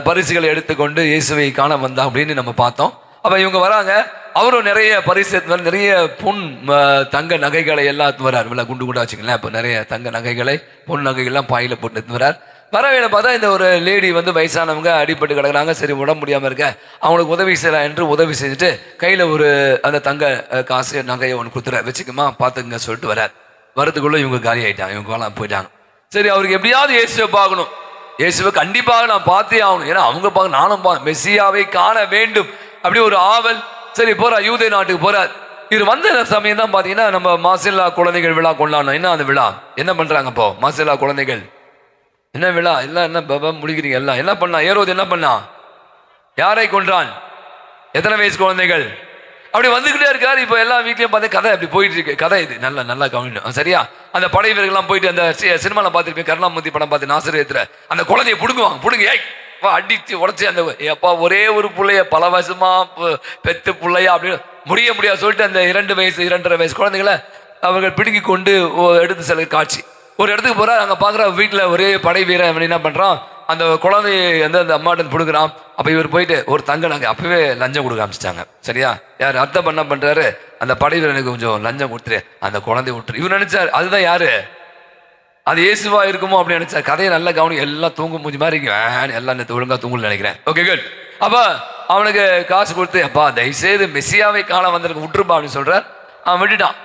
பரிசுகளை எடுத்துக்கொண்டு இயேசுவை காண வந்தா அப்படின்னு நம்ம பார்த்தோம். அப்போ இவங்க வராங்க. அவரும் நிறைய பரிசு, நிறைய பொன் தங்க நகைகளை எல்லாம் வரார். இவ்வளோ குண்டு குண்டா வச்சுக்கலாம். இப்போ நிறைய தங்க நகைகளை, பொன் நகைகள்லாம் பாயில் போட்டு எடுத்து வரார். வரவேல பார்த்தா இந்த ஒரு லேடி வயசானவங்க அடிபட்டு கிடக்குறாங்க. சரி, உடம்பு முடியாமல் இருக்க, அவங்களுக்கு உதவி செய்யலாம் என்று உதவி செஞ்சுட்டு கையில் ஒரு அந்த தங்க காசு நகையை ஒன்று கொடுத்துற, வச்சுக்கமா பார்த்துங்க சொல்லிட்டு வரார். வரதுக்குள்ளே இவங்க காலி ஆகிட்டாங்க, இவங்க போயிட்டாங்க. சரி, அவருக்கு எப்படியாவது இயேசுவை பார்க்கணும், இயேசுவை கண்டிப்பாக நான் பார்த்தே ஆகணும், ஏன்னா அவங்க பார்க்க நானும் மெஸ்ஸியாவை காண வேண்டும் அப்படி ஒரு ஆவல். சரி போறார், யூதே நாட்டுக்கு போறார். இவர் வந்த சமயம் தான் பார்த்தீங்கன்னா நம்ம மாசில்லா குழந்தைகள் விழா கொண்டாடணும். என்ன அந்த விழா என்ன பண்றாங்க? இப்போ மாசில்லா குழந்தைகள் என்ன விழா? எல்லாம் என்ன முடிக்கிறீங்க? எல்லாம் என்ன பண்ணா? ஏரோது என்ன பண்ணா? யாரை கொன்றான்? எத்தனை வயசு குழந்தைகள்? அப்படி வந்துகிட்டே இருக்காரு. இப்போ எல்லா வீட்லையும் பார்த்து கதை அப்படி போயிட்டு இருக்கு. கதை இது நல்லா கவனிக்கணும், சரியா? அந்த படை வீரர்கள்லாம் போயிட்டு அந்த சினிமாவில் பார்த்துருப்பேன், கருணாமூர்த்தி படம் பார்த்து நாசரேத்துல அந்த குழந்தைய பிடுங்க ஏய் அடிச்சு உடச்சி அந்த அப்பா ஒரே ஒரு பிள்ளைய பல வருஷமா பெத்து பிள்ளையா அப்படின்னு முடியாது சொல்லிட்டு அந்த 2 வயசு 2.5 வயசு குழந்தைகளை அவர்கள் பிடுங்கி கொண்டு எடுத்து செல்ல காட்சி. ஒரு இடத்துக்கு போறாரு, அங்கே பார்க்குற வீட்டில் ஒரே படை வீரன் என்ன பண்ணுறான், அந்த குழந்தைய அந்த அம்மாட்ட பிடுங்குறான். அப்போ இவர் போயிட்டு ஒரு தங்க நகை அப்பவே லஞ்சம் கொடுக்க ஆரம்பிச்சிட்டாங்க, சரியா? யார் அர்த்தம் பண்ண பண்ணுறாரு, அந்த படை வீரனுக்கு கொஞ்சம் லஞ்சம் கொடுத்துரு, அந்த குழந்தைய விட்டுரு. இவர் நினைச்சார் அதுதான் யாரு, அது இயேசுவா இருக்குமோ அப்படின்னு நினைச்சார். கதையை நல்லா கவனி, எல்லாம் தூங்கும் மூஞ்சி மாதிரி இருக்கு, எல்லாம் நேற்று ஒழுங்கா தூங்கல நினைக்கிறேன். Okay good. அப்போ அவனுக்கு காசு கொடுத்து, அப்பா தயவுசெய்து மெஸ்ஸியாவை காண வந்திருக்க விட்டுருப்பா அப்படின்னு சொல்றார். அவன் விட்டுட்டான்.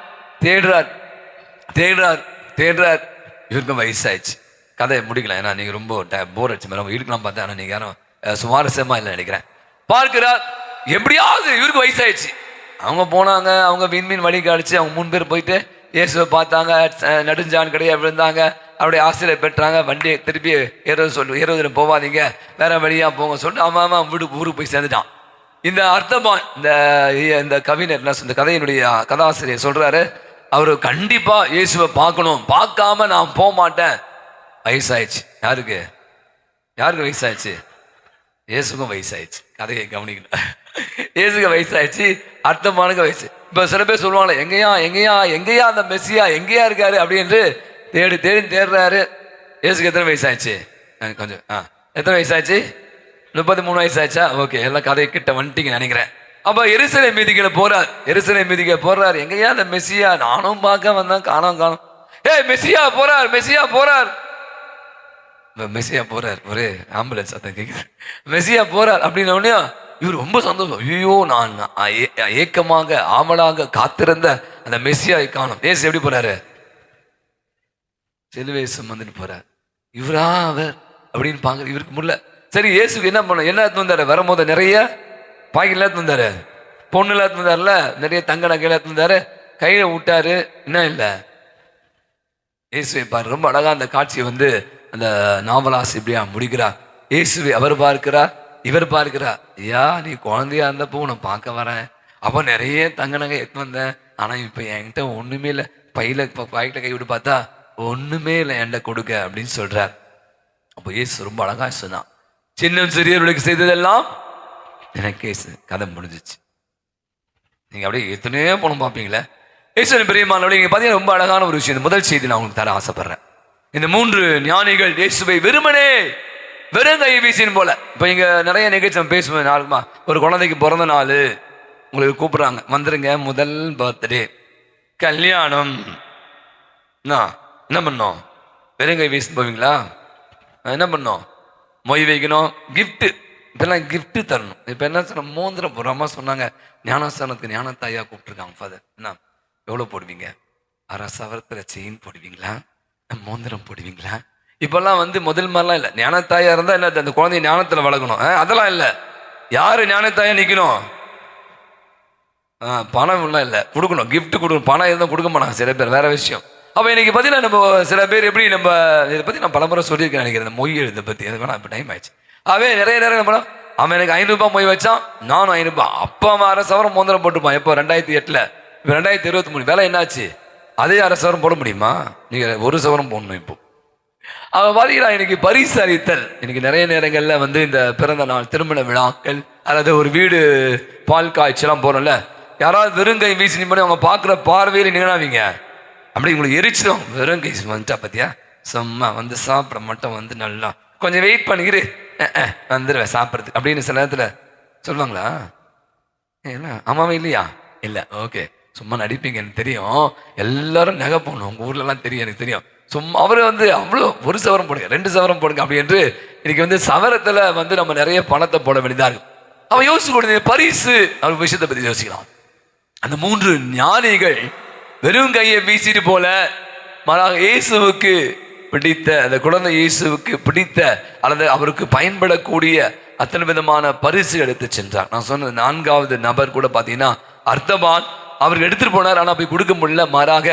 தேடுறார். இவருக்கும் வயசாயிடுச்சு. கதையை முடிக்கலாம், ஏன்னா நீங்கள் ரொம்ப போர் அடிச்சு மேடம் இருக்கலாம் பார்த்தேன், ஆனால் நீங்கள் யாரும் சுவாரஸ்யமாக இல்லை நினைக்கிறேன். பார்க்கிறார், எப்படியாவது இவருக்கு வயசாயிடுச்சு. அவங்க போனாங்க, அவங்க விண்மீன் வழி காடிச்சு, அவங்க 3 பேர் போயிட்டு இயேசுவை பார்த்தாங்க, நடுஞ்சான் கிடையாது விழுந்தாங்க, அவருடைய ஆசிரியர் பெற்றாங்க. வண்டியை திருப்பி ஏறுவதில் போவாதீங்க, வேற வழியாக போங்க சொல்லிட்டு அவன் ஊருக்கு போய் சேர்ந்துட்டான். இந்த அர்த்தபான் இந்த கவிஞர், இந்த கதையினுடைய கதாசிரியர் சொல்றாரு, அவரு கண்டிப்பா இயேசுவை பார்க்கணும், பார்க்காம நான் போக மாட்டேன். வயசாயிடுச்சு. யாருக்கு வயசாயிடுச்சு? இயேசுக்கும் வயசாயிடுச்சு. கதையை கவனிக்கணும். இயேசுக்கு வயசாயிடுச்சு, அர்த்தமானுக்கு வயசு. இப்போ சில பேர் சொல்லுவாங்களே, எங்கேயா அந்த மெஸ்ஸியா எங்கேயா இருக்காரு அப்படின்னு தேடுறாரு. இயேசுக்கு எத்தனை வயசாயிடுச்சு? கொஞ்சம் எத்தனை வயசாயிடுச்சு? 33 வயசாயிடுச்சா? ஓகே, எல்லாம் கதையை கிட்ட வந்துட்டீங்க நினைக்கிறேன். அப்போ எருசலேம் மீதிகளை போறார். எங்கேயா அந்த மெஸ்ஸியா? நானும் பார்க்க வந்தேன், காணோம். மெஸ்ஸியா போறார். ஒரே ஆம்புலன்ஸ் சத்தம் கேக்குது. மெஸ்ஸியா போறார் அப்படின்ன உடனே இவர் ரொம்ப சந்தோஷம். ஐயோ, நான் ஏக்கமாக ஆவலாக காத்திருந்த அந்த மெஸ்ஸியாவை காணோம். ஏசு எப்படி போறாரு? சிலுவையை சுமந்துட்டு போறார். இவரா அவர் அப்படின்னு பாக்குற இவருக்கு முடியல. சரி, இயேசுக்கு என்ன பண்ண, என்ன வந்தாரு? வரும்போது நிறைய பாய்கள் வந்தாரு, பொண்ணு வந்தாருல, நிறைய தங்க நகையில வந்தாரு, கையில விட்டாரு. என்ன இல்லை, இயேசுவை பாரு. ரொம்ப அழகா அந்த காட்சியை அந்த நாவலாசி இப்படியா முடிக்கிறார். இயேசுவை அவர் பார்க்கிறார், இவர் பார்க்கிறார். ஐயா, நீ குழந்தையா இருந்தப்போ உன்னை பார்க்க வரேன், அப்போ நிறைய தங்க நகை எடுத்து வந்தேன், ஆனா இப்ப என்கிட்ட ஒண்ணுமே இல்லை, பாய்கிட்ட கை விட்டு பார்த்தா ஒண்ணுமே இல்லை, என்கிட்ட கொடுக்க அப்படின்னு சொல்றார். அப்போ இயேசு ரொம்ப அழகா சொன்னான், சின்னம் சிறியவர்களுக்கு செய்ததெல்லாம் எனக்கு. கதை முடிஞ்சிச்சு. நீங்கள் அப்படியே எத்தனையோ படம் பார்ப்பீங்களே. இயேசுவின் பிரியமானவர்களே, நீங்கள் பார்த்தீங்கன்னா ரொம்ப அழகான ஒரு விஷயம். இந்த முதல் செய்தி நான் உங்களுக்கு தர ஆசைப்படுறேன். இந்த 3 ஞானிகள் இயேசுவை வெறுமனே வெறும் கை வீசின் போல. இப்போ இங்கே நிறைய நிகழ்ச்சி நம்ம பேசுவேன். நாளுமா ஒரு குழந்தைக்கு பிறந்த நாள் உங்களுக்கு கூப்பிட்றாங்க, வந்துருங்க, முதல் பர்த்டே, கல்யாணம், என்ன பண்ணோம்? வெறும் கை வீசி போவீங்களா? என்ன பண்ணோம்? மொய் வைக்கணும், கிஃப்ட்டு, இப்பெல்லாம் கிஃப்ட்டு தரணும். இப்போ என்ன சொன்ன, மோந்திரம் போடுற அம்மா சொன்னாங்க, ஞானஸ்தானத்துக்கு ஞானத்தாயா கூப்பிட்டுருக்காங்க ஃபாதர். என்ன எவ்வளோ போடுவீங்க? 1/2 சவரத்தில் செயின் போடுவீங்களா? மோந்திரம் போடுவீங்களா? இப்பெல்லாம் முதல் மாதிரிலாம் இல்லை. ஞானத்தாயா இருந்தால் என்ன, அந்த குழந்தைய ஞானத்தில் வளர்க்கணும். அதெல்லாம் இல்லை. யார் ஞானத்தாயா நிற்கணும்? பணம் எல்லாம் இல்லை, கொடுக்கணும், கிஃப்ட் கொடுக்கணும். பணம் இருந்தால் கொடுக்க மாட்டாங்க சில பேர், வேற விஷயம். அப்போ இன்னைக்கு பார்த்தீங்கன்னா நம்ம சில பேர் எப்படி, நம்ம இதை பற்றி நான் பலமுறை சொல்லியிருக்கேன் நினைக்கிறேன், இந்த மொய் எழுதை பற்றி. அது வேணா இப்போ டைம் ஆயிடுச்சு. நிறைய நேரம் என்ன பண்ணோம், அவன் எனக்கு 500 ரூபாய் மொய் வச்சான், நானும் 500 ரூபாய். அப்போ அவன் 1/2 சவரம் மோந்திரம் போட்டுப்பான். எப்போ 2008. இப்போ 2023. வேலை என்னாச்சு? அதே 1/2 சவரம் போட முடியுமா? நீங்கள் 1 சவரம் போடணும். இப்போ அவன் பார்த்தீங்கன்னா இன்னைக்கு பரிசு அளித்தல். இன்னைக்கு நிறைய நேரங்களில் இந்த பிறந்த நாள், திருமண விழாக்கள், அல்லது ஒரு வீடு பால் காய்ச்சலாம் போகிறோம்ல, யாராவது வெறுங்கை வீசி பண்ணி அவங்க பார்க்குற பார்வையில் நிகழாவீங்க, அப்படி உங்களுக்கு எரிச்சிடும். வெறுங்கை வந்துட்டா பார்த்தியா, சும்மா சாப்பிட மட்டும் நல்லா கொஞ்சம் வெயிட் பண்ணிக்கிரு, வந்துடுவேன் சாப்பிட்றதுக்கு அப்படின்னு சில நேரத்தில் சொல்லுவாங்களா? இல்லை ஆமாவே இல்லையா? இல்லை, ஓகே, சும்மா நடிப்பீங்க எனக்கு தெரியும். எல்லாரும் நகை போகணும், உங்கள் ஊர்லலாம் தெரியும், எனக்கு தெரியும். சும்மா அவர் அவ்வளோ 1 சவரம் போடுங்க, 2 சவரம் போடுங்க அப்படி என்று இன்னைக்கு சவரத்தில் நம்ம நிறைய பணத்தை போட வேண்டியதாக இருக்கு. அவன் யோசிச்சு கொடுத்த பரிசு அவர் விஷயத்தை பற்றி யோசிக்கலாம். அந்த 3 ஞானிகள் வெறும் கையை வீசிட்டு போல, மாறாக இயேசுவுக்கு பிடித்த, அந்த குழந்தை இயேசுவுக்கு பிடித்த அல்லது அவருக்கு பயன்படக்கூடிய அத்தனை விதமான பரிசு எடுத்து சென்றார். நான் சொன்ன 4வது நபர் கூட பார்த்தீங்கன்னா அர்த்தவான். அவருக்கு எடுத்துட்டு போனார், ஆனால் போய் கொடுக்க முடியல, மாறாக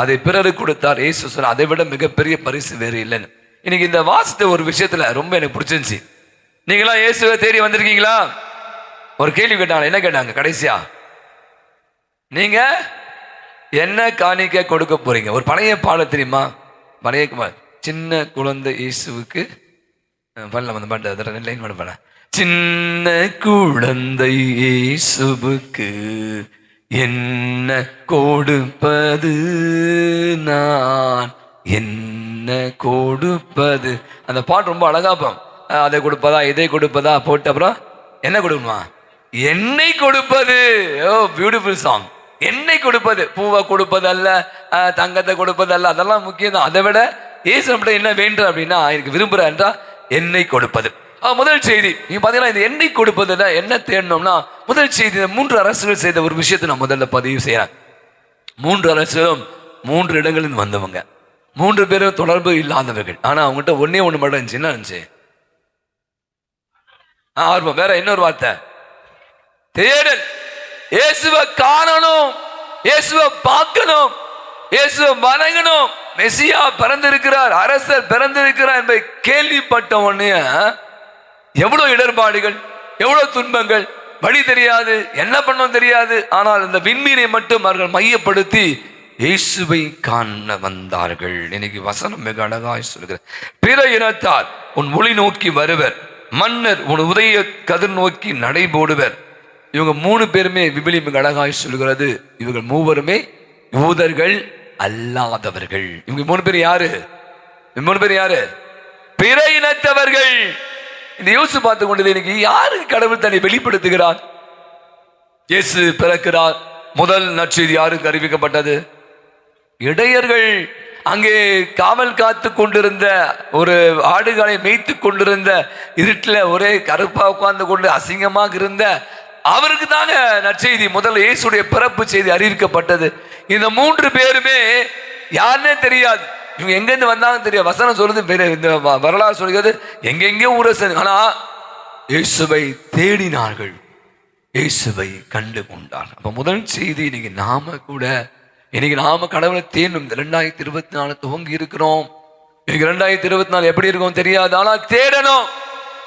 அதை பிறருக்கு கொடுத்தார். இயேசு சொன்னார், அதை விட மிகப்பெரிய பரிசு வேறு இல்லைன்னு. இன்னைக்கு இந்த வாசித்த ஒரு விஷயத்துல ரொம்ப எனக்கு பிடிச்சிருந்துச்சு. நீங்களாம் இயேசுவை தேடி வந்திருக்கீங்களா? ஒரு கேள்வி கேட்டாங்க. என்ன கேட்டாங்க கடைசியா? நீங்க என்ன காணிக்க கொடுக்க போறீங்க? ஒரு பழைய பாடல் தெரியுமா? பழைய சின்ன குழந்தை இயேசுவுக்கு பண்ண சின்ன குழந்தை இயேசுவுக்கு என்ன கொடுப்பது நான், என்ன கொடுப்பது. அந்த பாட்டு ரொம்ப அழகாப்பம். அதை கொடுப்பதா, இதை கொடுப்பதா போட்டு அப்புறம் என்ன கொடுக்கணுமா? என்னை கொடுப்பது. ஓ, பியூட்டிஃபுல் சாங். என்னை கொடுப்பது, பூவை கொடுப்பது அல்ல, தங்கத்தை கொடுப்பது அல்ல, அதெல்லாம் முக்கியம் தான். அதை விட இயேசு நம்மகிட்ட என்ன வேண்டும் அப்படின்னா, எனக்கு விரும்புகிறேன்றா என்னை கொடுப்பது. முதல் செய்தி நீங்க பாத்தீங்கன்னா, இந்த எண்ணெய் கொடுப்பதுல என்ன தேடணும்னா, முதல் செய்தி 3 அரசுகள் செய்த ஒரு விஷயத்தை நான் முதல்ல பதிவு செய்யறேன். 3 அரசுகளும் 3 இடங்களில் வந்தவங்க, 3 பேரும் தொடர்பு இல்லாதவர்கள். ஆனா அவங்ககிட்ட ஒன்னே ஒண்ணு மட்டும் இருந்துச்சு. என்ன இருந்துச்சு? ஆர்வம். வேற இன்னொரு வார்த்தை, தேடல். இயேசுவை காணணும், இயேசுவை பார்க்கணும், இயேசுவை வணங்கணும். மெசியா பிறந்திருக்கிறார், அரசர் பிறந்திருக்கிறார் என்பதை கேள்விப்பட்ட உடனே எவ்வளவு இடர்பாடுகள், எவ்வளவு துன்பங்கள், வழி தெரியாது, என்ன பண்ணணும் தெரியாது. ஆனால் இந்த விண்மீனை மட்டும் அவர்கள் மையப்படுத்தி இயேசுவை காண வந்தார்கள். இன்னைக்கு வசனம் மிக அழகாய் சொல்கிறார், பிற இனத்தார் உன் ஒளி நோக்கி வருவர், மன்னர் உன் உதய கதிர் நோக்கி நடை போடுவர். இவங்க 3 பேருமே விபிலி மிக அழகாய் சொல்கிறது, இவர்கள் 3 யூதர்கள் அல்லாதவர்கள். இவங்க 3 பேர் யாரு? 3 பேர் யாரு? பிற இனத்தவர்கள். இந்த யோசிச்சு பார்த்து கொண்டது, இன்னைக்கு யாருக்கு கடவுள் தன்னை வெளிப்படுத்துகிறார்? இயேசு பிறக்கிறார். முதல் நற்செய்தி யாருக்கு அறிவிக்கப்பட்டது? இடையர்கள். அங்கே காவல் காத்து கொண்டிருந்த, ஒரு ஆடுகளை மேய்த்து கொண்டிருந்த, இருட்டில் ஒரே கருப்பா உட்கார்ந்து கொண்டு அசிங்கமாக இருந்த அவருக்கு தாங்க நற்செய்தி, முதல்ல இயேசுடைய பிறப்பு செய்தி அறிவிக்கப்பட்டது. இந்த 3 பேருமே யாருன்னே தெரியாது, இவங்க எங்கேருந்து வந்தாங்க தெரியாது. வசனம் சொல்லுது, இந்த வரலாறு சொல்கிறது, எங்கெங்கே ஊரை சேர்ந்து, ஆனா இயேசுவை தேடினார்கள், இயேசுவை கண்டு கொண்டார்கள். அப்ப முதல் செய்தி, இன்னைக்கு நாம கடவுளை தேடணும். இந்த 2024 துவங்கி இருக்கிறோம். இன்னைக்கு 2024 எப்படி இருக்கும் தெரியாது, ஆனா தேடணும்.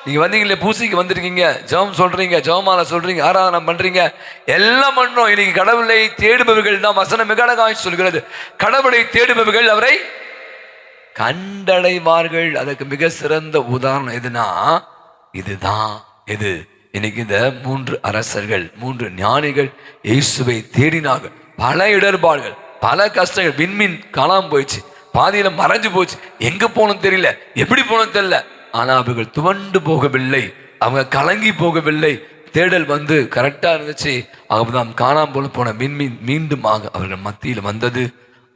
நீங்க வந்தீங்களே, பூசைக்கு வந்திருக்கீங்க, ஜெபம் சொல்றீங்க, ஜெபமாலை சொல்றீங்க, ஆராதனை பண்றீங்க, எல்லாம் பண்ணோம். இன்னைக்கு கடவுளை தேடுபவர்கள் தான் வசனம் மிக அழகாய் சொல்கிறது, கடவுளை தேடுபவர்கள் அவரை கண்டடைவார்கள். அதுக்கு மிக சிறந்த உதாரணம் எதுனா, இதுதான். எது? இன்னைக்கு இந்த 3 அரசர்கள் 3 ஞானிகள் இயேசுவை தேடினார்கள். பல இடர்பாடுகள், பல கஷ்டங்கள். விண்மீன் காணாம போயிடுச்சு, பாதியில மறைஞ்சு போச்சு, எங்க போகணும் தெரியல, எப்படி போகணும் தெரியல. ஆனா அவர்கள் துவண்டு போகவில்லை, அவங்க கலங்கி போகவில்லை. தேடல் வந்து கரெக்டா இருந்துச்சு. அப்பதான் காணாமல் போன விண்மீன் மீண்டுமாக அவர்கள் மத்தியில் வந்தது.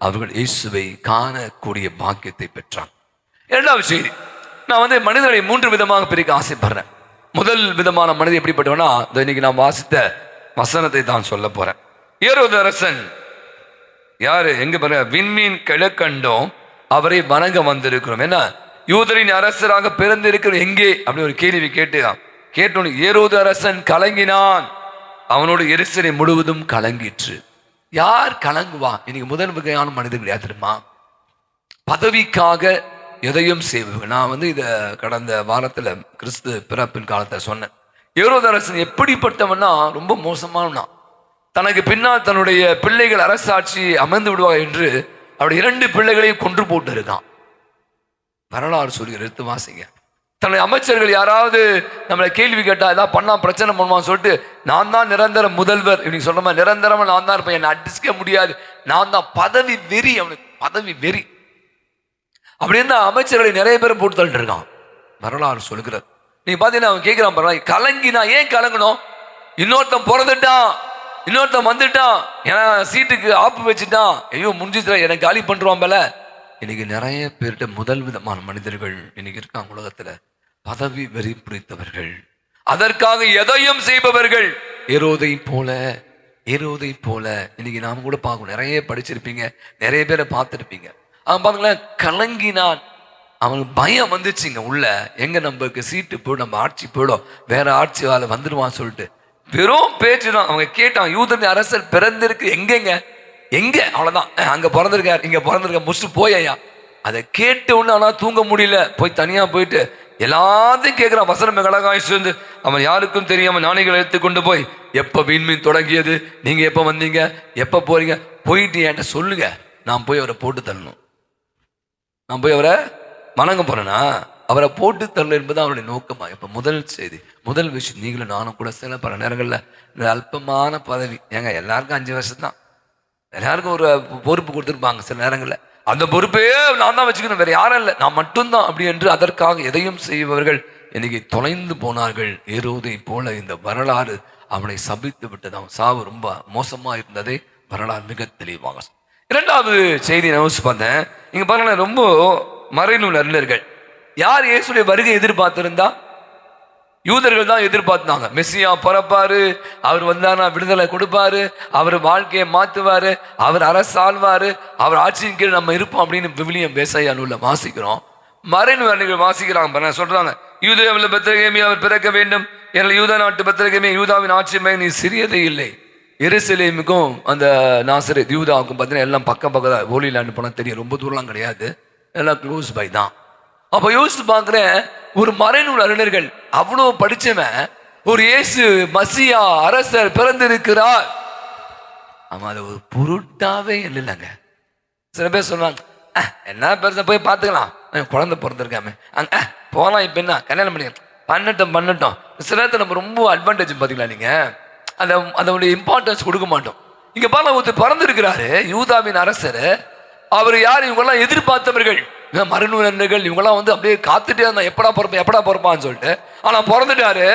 அவர்கள் இயேசுவை காணக்கூடிய பாக்கியத்தை பெற்றாங்க. இரண்டாவது செய்தி, நான் வந்து மனிதர்களை 3 விதமாக பிரிக்க ஆசைப்படுறேன். முதல் விதமான மனிதன் எப்படிப்பட்டவனா, இன்னைக்கு நான் வாசித்த வசனத்தை தான் சொல்ல போறேன். ஏரோது அரசன் யாரு, எங்க பாரு, விண்மீன் கிழக்கண்டோம் அவரை வணங்க வந்திருக்கிறோம். என்ன, யூதரின் அரசராக பிறந்திருக்கிற எங்கே அப்படி ஒரு கேள்வி கேட்டோன்னு ஏரோது அரசன் கலங்கினான், அவனோட எருசலேம் முழுவதும் கலங்கிற்று. யார் கலங்குவா? இன்னைக்கு முதல் வகையான மனிதர்கள் யார் தெரியுமா? பதவிக்காக எதையும் செய்வாங்க. நான் வந்து இதை கடந்த வாரத்துல கிறிஸ்து பிறப்பின் காலத்தை சொன்னேன். ஏரோது அரசன் எப்படிப்பட்டவனா, ரொம்ப மோசமானவனா. தனக்கு பின்னால் தன்னுடைய பிள்ளைகள் அரசாட்சி அமர்ந்து விடுவாங்க என்று அவருடைய 2 பிள்ளைகளையும் கொன்று போட்டு இருக்கான். வரலாறு சொல்லி எடுத்து வாசிங்க. தன்னுடைய அமைச்சர்கள் யாராவது நம்மளை கேள்வி கேட்டா ஏதாவது பண்ணா பிரச்சனை பண்ணுவான்னு சொல்லிட்டு, நான் தான் நிரந்தர முதல்வர் இப்படி சொல்ற மாதிரி நிரந்தரமா நான் தான் இருப்பேன், என்னை அடிச்சுக்க முடியாது, நான் தான் பதவி வெறி, அவனுக்கு பதவி வெறி. அப்படி இருந்தா அமைச்சர்களை நிறைய பேர் போட்டு தள்ளிட்டு இருக்கான். வரலாறு சொல்லுகிறார். நீங்க பாத்தீங்கன்னா அவன் கேட்கிறான் பாருங்க, கலங்கினா ஏன் கலங்கணும்? இன்னொருத்தன் பிறந்துட்டான், இன்னொருத்தன் வந்துட்டான், ஏன்னா சீட்டுக்கு ஆப்பு வச்சுட்டான், ஐயோ முடிஞ்சுச்சுல எனக்கு காலி பண்றான் போல. இன்னைக்கு நிறைய பேர்கிட்ட முதல் விதமான மனிதர்கள் இன்னைக்கு இருக்காங்க உலகத்துல, பதவி வெறி பிடித்தவர்கள், அதற்காக எதையும் செய்பவர்கள். ஏரோதை போல இன்னைக்கு நாம கூட பார்க்கணும். நிறைய படிச்சிருப்பீங்க, நிறைய பேரை பார்த்துருப்பீங்க. அவன் பாருங்களேன், கலங்கினான், அவனுக்கு பயம் வந்துச்சுங்க உள்ள, எங்க நமக்கு சீட்டு போயிடும், நம்ம ஆட்சி போயிடும், வேற ஆட்சி வேலை வந்துடுவான்னு சொல்லிட்டு வெறும் பேச்சு தான். அவங்க கேட்டான், யூதரின் அரசர் பிறந்திருக்கு எங்க அவ்வளவுதான், அங்க பிறந்திருக்காரு, இங்க பிறந்திருக்க, முடிச்சுட்டு போயா. அதை கேட்ட உடனே ஆனா தூங்க முடியல, போய் தனியா போயிட்டு எல்லாத்தையும் கேட்கிறான். வசனம் கடகாய்ச்சி வந்து அவன் யாருக்கும் தெரியாம ஞானிகளை எடுத்துக்கொண்டு போய், எப்ப விண்மீன் தொடங்கியது, நீங்க எப்ப வந்தீங்க, எப்ப போறீங்க, போயிட்டு என்கிட்ட சொல்லுங்க, நான் போய் அவரை போட்டு தள்ளணும், நான் போய் அவரை வணங்க போறேன்னா அவரை போட்டு தரல என்பது அவருடைய நோக்கமா. இப்ப முதல் செய்தி, முதல் விஷயம், நீங்களும் நானும் கூட சில பல நேரங்கள்ல இந்த அல்பமான பதவி, ஏங்க எல்லாருக்கும் 5 வருஷம் தான், எல்லாருக்கும் ஒரு பொறுப்பு கொடுத்துருப்பாங்க. சில நேரங்கள்ல அந்த பொறுப்பே நான் தான் வச்சுக்கணும், வேற யாரும் இல்லை, நான் மட்டும்தான் அப்படி என்று அதற்காக எதையும் செய்பவர்கள் இன்னைக்கு தொலைந்து போனார்கள். ஏரோதை போல இந்த வரலாறு அவனை சபித்து விட்டது. அவன் சாவு ரொம்ப மோசமா இருந்ததை வரலாறு மிக தெளிவாக. இரண்டாவது செய்தி நான் பார்த்தேன். இங்க பாருங்க, ரொம்ப மறைநூல் அறிஞர்கள் யார் இயேசுடைய வருகை எதிர்பார்த்திருந்தா? யூதர்கள் தான் எதிர்பார்த்தாங்க. மெஸ்ஸியா பிறப்பாரு, அவர் வந்தானா விடுதலை கொடுப்பாரு, அவர் வாழ்க்கையை மாத்துவாரு, அவர் அரசாழ்வாரு, அவர் ஆட்சியின் கீழ் நம்ம இருப்போம் அப்படின்னு விவிலியம் ஏசாயா நூல்ல வாசிக்கிறோம். மறைநூல் அறிஞர்கள் வாசிக்கிறாங்க, சொல்றாங்க, யூதேயாவில் பெத்லகேமே அவர் பிறக்க வேண்டும், ஏன்னா யூதா நாட்டு பெத்லகேமே, யூதாவின் ஆட்சி நீ சிறியதே இல்லை. எருசலேமுக்கும் அந்த நாசரேத் யூதாவுக்கும் பார்த்தீங்கன்னா எல்லாம் பக்கத்துல ஹோலிலேண்ட் போனால் தெரியும், ரொம்ப தூரம்லாம் கிடையாது, எல்லாம் க்ளோஸ் பை தான். அப்ப யோசிச்சு பார்க்கிறேன், ஒரு மறைநூல் அறிஞர்கள் அவ்வளவு படிச்சவன் ஒரு இயேசு மசியா அரசர் பிறந்திருக்கிறார், அவன் அதை ஒரு பொருட்டாவே இல்லைங்க. சில பேர் சொல்லுவாங்க, என்ன பெருசா போய் பார்த்துக்கலாம், குழந்தை பிறந்திருக்காம அங்க போகலாம், இப்ப என்ன கல்யாணம் பண்ணட்டும். சில நேரத்தில் நம்ம ரொம்ப அட்வான்டேஜ் பார்த்தீங்களா நீங்க, அதோடைய இம்பார்ட்டன்ஸ் கொடுக்க மாட்டோம். இங்க பாருங்க, ஒருத்தர் பிறந்திருக்கிறாரு, யூதாவின் அரசர். அவர் யார்? இவங்கெல்லாம் எதிர்பார்த்தவர்கள், மறைநூலர்கள், இவங்கெல்லாம் வந்து அப்படியே காத்துட்டே இருந்தா எப்படா பிறப்பான்னு சொல்லிட்டு. ஆனா பிறந்துட்டாரு,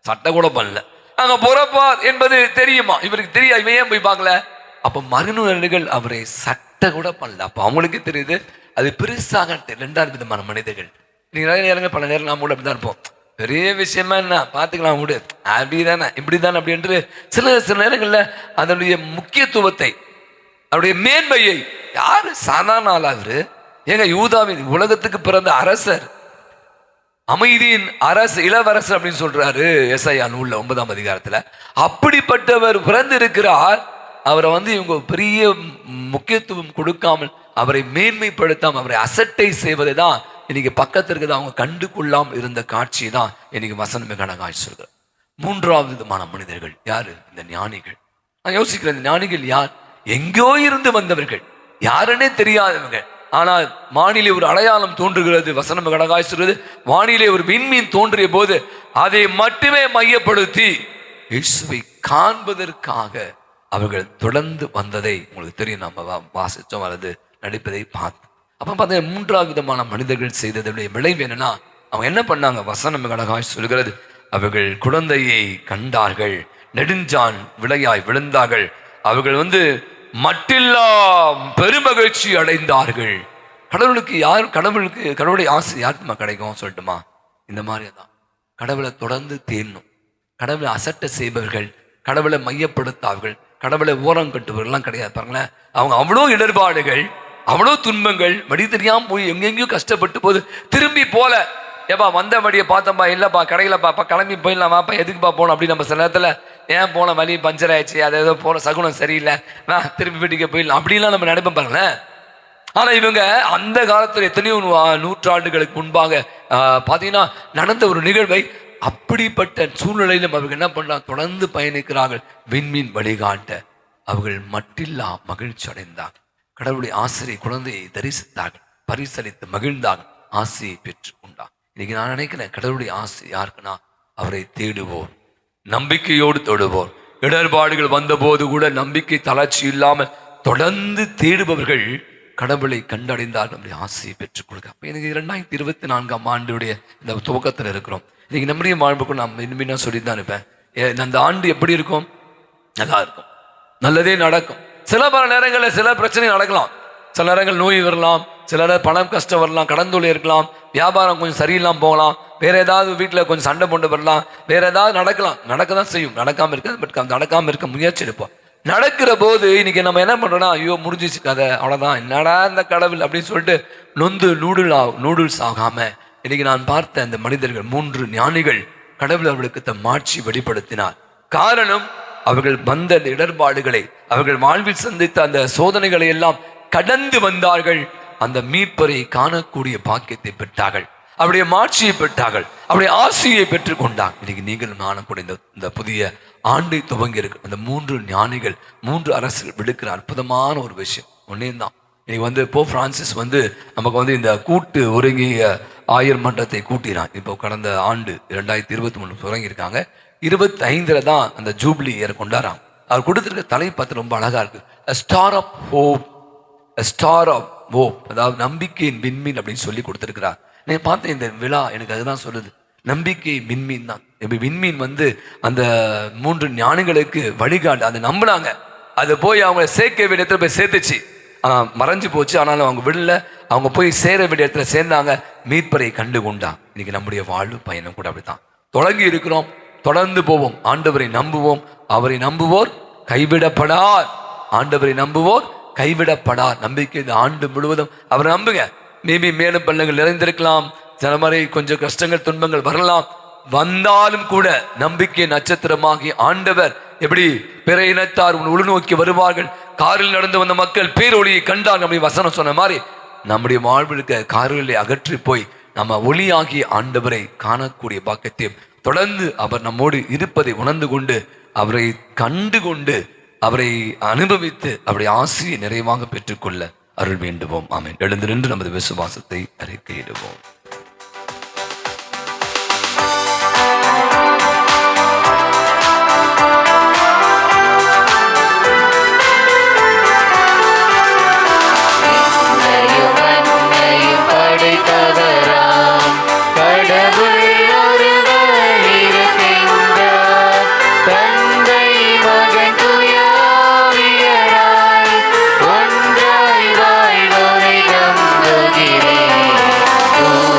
சட்டை கூட பண்ணல, அங்க பிறப்பார் என்பது தெரியுமா? இவருக்கு தெரியாது, இவன் ஏன் போய் பார்க்கல? அப்ப மறைநூலர்கள் அவரை சட்டை கூட பண்ணல. அப்ப அவங்களுக்கு தெரியுது அது பெருசாக. 2 விதமான மனிதர்கள். நீங்க நிறைய நேரங்கள் பல நேரம் நாம கூட அப்படிதான் இருப்போம், பெரிய விஷயமா என்ன பார்த்துக்கலாம் விடு, அப்படிதானே இப்படிதானே அப்படி என்று சில நேரங்கள்ல அதனுடைய முக்கியத்துவத்தை, அவருடைய மேன்மையை, யாரு சாதாரண ஆளாரு, ஏங்க யூதாவின் உலகத்துக்கு பிறந்த அரசர், அமைதியின் அரசு, இளவரசர் அப்படின்னு சொல்றாரு ஏசாயா நூல்ல 9ஆம் அதிகாரத்துல. அப்படிப்பட்டவர் பிறந்து இருக்கிறார். அவரை வந்து இவங்க பெரிய முக்கியத்துவம் கொடுக்காமல், அவரை மேன்மைப்படுத்தாமல், அவரை அசட்டை செய்வதை தான் இன்னைக்கு பக்கத்துல இருக்கிறது அவங்க கண்டு கொள்ளாமல் இருந்த காட்சி தான் இன்னைக்கு வசனம் மிக காட்சி சொல்கிறார். 3வது விதமான மனிதர்கள் யாரு? இந்த ஞானிகள். நான் யோசிக்கிறேன், இந்த ஞானிகள் யார்? எங்கோ இருந்து வந்தவர்கள், யாருன்னே தெரியாதவங்க, ஆனால் வானிலே ஒரு அடையாளம் தோன்றுகிறது. வசனம் கடகாய் சொல்றது, வானிலே ஒரு விண்மீன் தோன்றிய போது அதை மட்டுமே மையப்படுத்தி இயேசுவை காண்பதற்காக அவர்கள் தொடர்ந்து வந்ததை உங்களுக்கு தெரியும். நம்ம வாசிச்சோம், அல்லது நடிப்பதை பார்த்தோம். அப்ப பார்த்தா மூன்றாவது விதமான மனிதர்கள் செய்ததுடைய விளைவு என்னன்னா, அவங்க என்ன பண்ணாங்க? வசனம் கடகாய் சொல்கிறது, அவர்கள் குழந்தையை கண்டார்கள், நெடுஞ்சான் விளையாய் விழுந்தார்கள், அவர்கள் மட்டில்லா பெருமகிழ்ச்சி அடைந்தார்கள். கடவுளுடைய ஆசை யாருக்குமா கிடைக்கும் சொல்லட்டுமா? இந்த மாதிரி தான் கடவுளை தொடர்ந்து தேடணும். கடவுளை அசட்ட செய்பவர்கள், கடவுளை மையப்படுத்தார்கள், கடவுளை ஓரம் கட்டுபவர்கள்லாம் கிடையாது. பாருங்களேன், அவங்க அவ்வளோ இடர்பாடுகள், அவ்வளோ துன்பங்கள், வழி தெரியாம போய் எங்கெங்கேயும் கஷ்டப்பட்டு போது திரும்பி போல, ஏப்பா வந்த வழியை பார்த்தப்பா, இல்லைப்பா கடையிலப்பா கிளம்பி போயிடலாமாப்பா, எதுக்குப்பா போகணும் அப்படி நம்ம சில நேரத்தில் ஏன் போன வழி பஞ்சர் ஆயிடுச்சு, அது ஏதோ போன சகுனம் சரியில்லை, திரும்பி வீட்டுக்கு போயிடலாம் அப்படிலாம் நம்ம நினைப்போம் பாருங்களேன். ஆனால் இவங்க அந்த காலத்தில் எத்தனையோ நூற்றாண்டுகளுக்கு முன்பாக பார்த்தீங்கன்னா நடந்த ஒரு நிகழ்வை, அப்படிப்பட்ட சூழ்நிலையிலும் அவர்கள் என்ன பண்ணலாம்? தொடர்ந்து பயணிக்கிறார்கள். விண்மீன் வழிகாட்ட அவர்கள் மட்டில்லா மகிழ்ச்சி அடைந்தார்கள். கடவுளுடைய ஆசிரியை குழந்தையை தரிசித்தார்கள், பரிசளித்து மகிழ்ந்தார்கள், ஆசையை பெற்று கொண்டார். இன்னைக்கு நான் நினைக்கிறேன், கடவுளுடைய ஆசை யாருக்குன்னா, அவரை தேடுவோர், நம்பிக்கையோடு தொடுவோர், இடர்பாடுகள் வந்தபோது கூட நம்பிக்கை தளர்ச்சி இல்லாமல் தொடர்ந்து தேடுபவர்கள் கடவுளை கண்டடைந்தால் நம்முடைய ஆசையை பெற்றுக் கொடுக்க. அப்போ எனக்கு 2024 ஆண்டுடைய இந்த துவக்கத்தில் இருக்கிறோம். இன்னைக்கு நம்முடைய வாழ்வுக்குள் நாம் இனிமேல் சொல்லி தான் இருப்பேன், அந்த ஆண்டு எப்படி இருக்கும்? நல்லா இருக்கும், நல்லதே நடக்கும். சில பல நேரங்களில் சில பிரச்சனை நடக்கலாம், சில நேரங்கள் நோய் வரலாம், சில நேரம் பணம் கஷ்டம் வரலாம், கடன் தொல்லை இருக்கலாம், வியாபாரம் கொஞ்சம் சரியில்லாமல் போகலாம், வேற ஏதாவது வீட்டில் கொஞ்சம் சண்டை போட்டு வரலாம், வேற ஏதாவது நடக்கலாம், நடக்க தான் செய்யும், நடக்காமல் இருக்காது. பட் நடக்காமல் இருக்க முயற்சி எடுப்போம். நடக்கிற போது இன்னைக்கு நம்ம என்ன பண்றோம்னா, ஐயோ முடிஞ்சிச்சு கதை, அவ்வளோதான், என்னடா இந்த கடவுள் அப்படின்னு சொல்லிட்டு நொந்து நூடுல்ஸ் ஆகாம, இன்னைக்கு நான் பார்த்த இந்த மனிதர்கள் 3 ஞானிகள் கடவுள் அவர்களுக்கு தம் மாட்சி வெளிப்படுத்தினார். காரணம், அவர்கள் வந்த அந்த இடர்பாடுகளை, அவர்கள் வாழ்வில் சந்தித்த அந்த சோதனைகளை எல்லாம் கடந்து வந்தார்கள். அந்த மீட்பரை காணக்கூடிய பாக்கியத்தை பெற்றார்கள், அவருடைய மாட்சியை பெற்றார்கள், அவருடைய ஆசையை பெற்றுக் கொண்டார். இன்னைக்கு நீங்கள் காணக்கூடிய இந்த புதிய ஆண்டை துவங்கி இருக்கு அந்த 3 ஞானிகள், 3 அரசர்கள் விடுக்கிற அற்புதமான ஒரு விஷயம் ஒன்னே தான். இன்னைக்கு போப் பிரான்சிஸ் நமக்கு இந்த கூட்டு ஒருங்கிய ஆயர் மன்றத்தை கூட்டினான். இப்போ கடந்த ஆண்டு 2023 தொடங்கியிருக்காங்க. 25 தான் அந்த ஜூப்ளி இயர் கொண்டாடுறாங்க. அவர் கொடுத்திருக்க தலைப்பத்து ரொம்ப அழகா இருக்கு, star of hope, star of hope, அதாவது நம்பிக்கையின் விண்மீன் அப்படின்னு சொல்லி கொடுத்திருக்கிறார். நான் பார்த்தேன் இந்த விழா எனக்கு அதுதான் சொல்லுது, நம்பிக்கை விண்மீன் தான். விண்மீன் அந்த 3 ஞானிகளுக்கு வழிகாட்டு, அதை நம்பினாங்க, அது போய் அவங்க சேர்க்க வேண்டிய இடத்துல போய் சேர்த்துச்சு. ஆனால் மறைஞ்சு போச்சு, ஆனாலும் அவங்க விடல, அவங்க போய் சேர வேண்டிய இடத்துல சேர்ந்தாங்க, மீட்பரை கண்டு கொண்டாங்க. இன்னைக்கு நம்முடைய வாழ்வு பயணம் கூட அப்படித்தான் தொடங்கி இருக்கிறோம், தொடர்ந்து போவோம். ஆண்டவரை நம்புவோம், அவரை நம்புவோர் கைவிடப்படார், ஆண்டவரை நம்புவோர் கைவிடப்படார். நம்பிக்கை இந்த ஆண்டு முழுவதும் அவரை நம்புங்க. மேபி மேலும் பள்ளங்கள் நிறைந்திருக்கலாம், சில மாதிரி கொஞ்சம் கஷ்டங்கள் துன்பங்கள் வரலாம், வந்தாலும் கூட நம்பிக்கை நட்சத்திரமாகி ஆண்டவர் எப்படி பிற இனத்தார் உள்நோக்கி வருவார்கள், காரில் நடந்து வந்த மக்கள் பேரொளியை கண்டார் அப்படி வசனம் சொன்ன மாதிரி நம்முடைய வாழ்விற்கு கார்களை அகற்றி போய் நம்ம ஒளியாகி ஆண்டவரை காணக்கூடிய பாக்கியத்தையும் தொடர்ந்து அவர் நம்மோடு இருப்பதை உணர்ந்து கொண்டு அவரை கண்டு கொண்டு அவரை அனுபவித்து அவருடைய ஆசையை நிறைவாக பெற்றுக்கொள்ள அருள் வேண்டுவோம். ஆமென். எழுந்து நின்று நமது விசுவாசத்தை அறிக்கையிடுவோம். Oh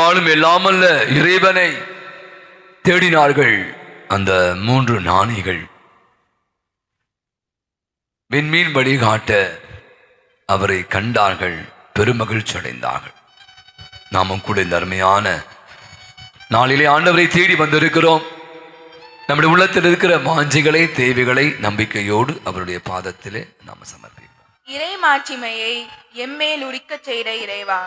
ஆனாலும் எல்லாமல்ல இறைவனை தேடினார்கள். அந்த 3 ஞானிகள் விண்மீன் வழிகாட்ட அவரை கண்டார்கள், பெருமகிழ்ச்சி அடைந்தார்கள். நாமும் கூட இந்த அருமையான நாளிலே ஆண்டவரை தேடி வந்திருக்கிறோம். நம்முடைய உள்ளத்தில் இருக்கிற வாஞ்சைகளை, தேவைகளை நம்பிக்கையோடு அவருடைய பாதத்திலே நாம் சமர்ப்பிப்போம். இறை மாட்சிமையை எம்மேல் உரிக்கச் செய்த இறைவா,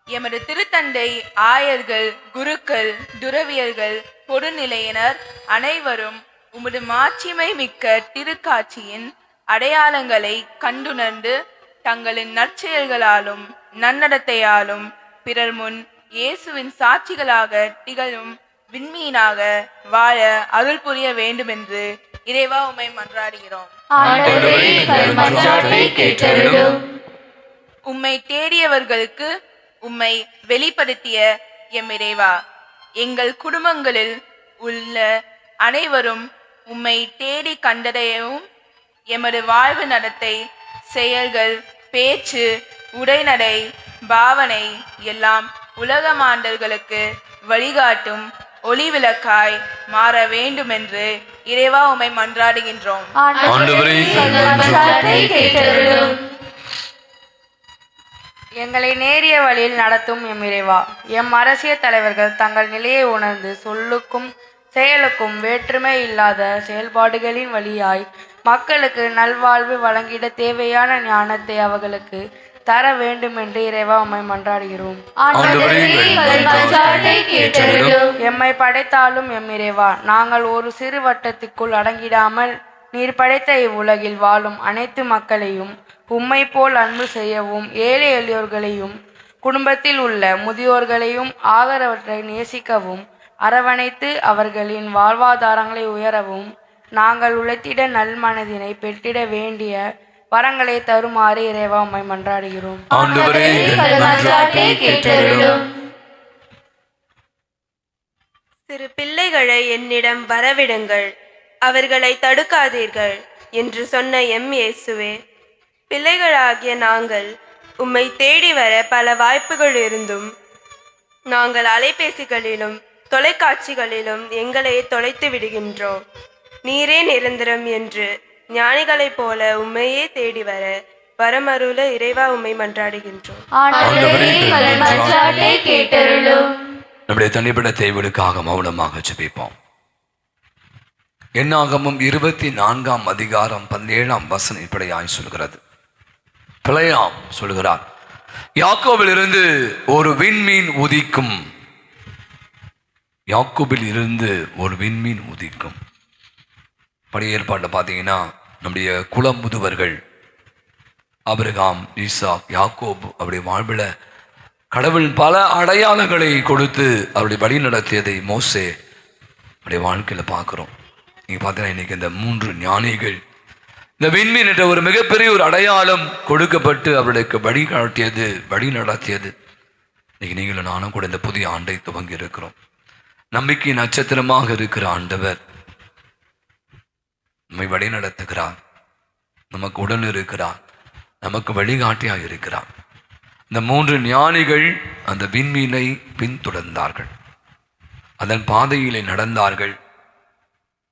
எமது திருத்தந்தை, ஆயர்கள், குருக்கள், துறவியர்கள், பொதுநிலையினர் அனைவரும் உமது மாட்சிமை மிக்க திருக்காட்சியின் அடையாளங்களை கண்டுணர்ந்து தங்களின் நற்செயல்களாலும் நன்னடத்தையாலும் பிறர் முன் இயேசுவின் சாட்சிகளாக திகழும் விண்மீனாக வாழ அருள் புரிய வேண்டும் என்று இறைவா உம்மை மன்றாடுகிறோம். உம்மை தேடியவர்களுக்கு உம்மை வெளிப்படுத்திய எம் இறைவா, எங்கள் குடும்பங்களில் உள்ள அனைவரும் உம்மை தேடி கண்டடையவும் எமது வாழ்வு நடத்தை, செயல்கள், பேச்சு, உடைநடை, பாவனை எல்லாம் உலக மாந்தர்களுக்கு வழிகாட்டும் ஒளி விளக்காய் மாற வேண்டும் என்று இறைவா உம்மை மன்றாடுகின்றோம். எங்களை நேரிய வழியில் நடத்தும் எம் இறைவா, எம் அரசியல் தலைவர்கள் தங்கள் நிலையை உணர்ந்து சொல்லுக்கும் செயலுக்கும் வேற்றுமை இல்லாத செயல்பாடுகளின் வழியாய் மக்களுக்கு நல்வாழ்வு வழங்கிட தேவையான ஞானத்தை அவர்களுக்கு தர வேண்டும் என்று இறைவா உம்மை மன்றாடுகிறோம். எம்மை படைத்தாலும் எம் இறைவா, நாங்கள் ஒரு சிறு வட்டத்திற்குள் அடங்கிடாமல் நீர் படைத்த இவ்வுலகில் வாழும் அனைத்து மக்களையும் உம்மை போல் அன்பு செய்யவும், ஏழை எளியோர்களையும் குடும்பத்தில் உள்ள முதியோர்களையும் ஆதரவற்றை நேசிக்கவும், அரவணைத்து அவர்களின் வாழ்வாதாரங்களை உயரவும், நாங்கள் உழைத்திட நல்மனதினை பெற்றிட வேண்டிய வரங்களை தருமாறு இறைவா உம்மை மன்றாடுகிறோம். சிறு பிள்ளைகளை என்னிடம் வரவிடுங்கள், அவர்களை தடுக்காதீர்கள் என்று சொன்ன எம் இயேசுவே, பிள்ளைகளாகிய நாங்கள் உம்மை தேடி வர பல வாய்ப்புகள் இருந்தும் நாங்கள் அலைபேசிகளிலும் தொலைக்காட்சிகளிலும் எங்களை தொலைத்து விடுகின்றோம். நீரே நிரந்தரம் என்று ஞானிகளைப் போல உம்மையே தேடி வர வரமருள இறைவா உம்மை மன்றாடுகின்றோம். நம்முடைய தனிப்பட்ட தேவைகளுக்காக மௌனமாக ஜெபிப்போம். என்னாகமும் 24ஆம் அதிகாரம் 17ஆம் வசனம் இப்படியாய் சொல்கிறது. பிழையாம் சொல்கிறார், யாக்கோபில் இருந்து ஒரு விண்மீன் உதிக்கும். யாக்கோபில் இருந்து ஒரு விண்மீன் உதிக்கும். பழைய ஏற்பாட்டில் பார்த்தீங்கன்னா நம்முடைய குலமுதுவர்கள் ஆபிரகாம், ஈசாக், யாக்கோபு அவருடைய வாழ்வில் கடவுள் பல அடையாளங்களை கொடுத்து அவருடைய வழி நடத்தியதை மோசே அவருடைய வாழ்க்கையில் பார்க்குறோம். நீங்கள் பார்த்தீங்கன்னா இன்னைக்கு இந்த 3 ஞானிகள் இந்த விண்மீன் என்ற ஒரு மிகப்பெரிய ஒரு அடையாளம் கொடுக்கப்பட்டு அவர்களுக்கு வழி நடத்தியது. இன்னைக்கு நீங்களும் நானும் கூட இந்த புதிய ஆண்டை துவங்கி இருக்கிறோம். நம்பிக்கை நட்சத்திரமாக இருக்கிற ஆண்டவர் நம்மை வழி நடத்துகிறார், நமக்கு உடன் இருக்கிறார், நமக்கு வழிகாட்டியாக இருக்கிறார். இந்த 3 ஞானிகள் அந்த விண்மீனை பின்தொடர்ந்தார்கள், அதன் பாதையிலே நடந்தார்கள்.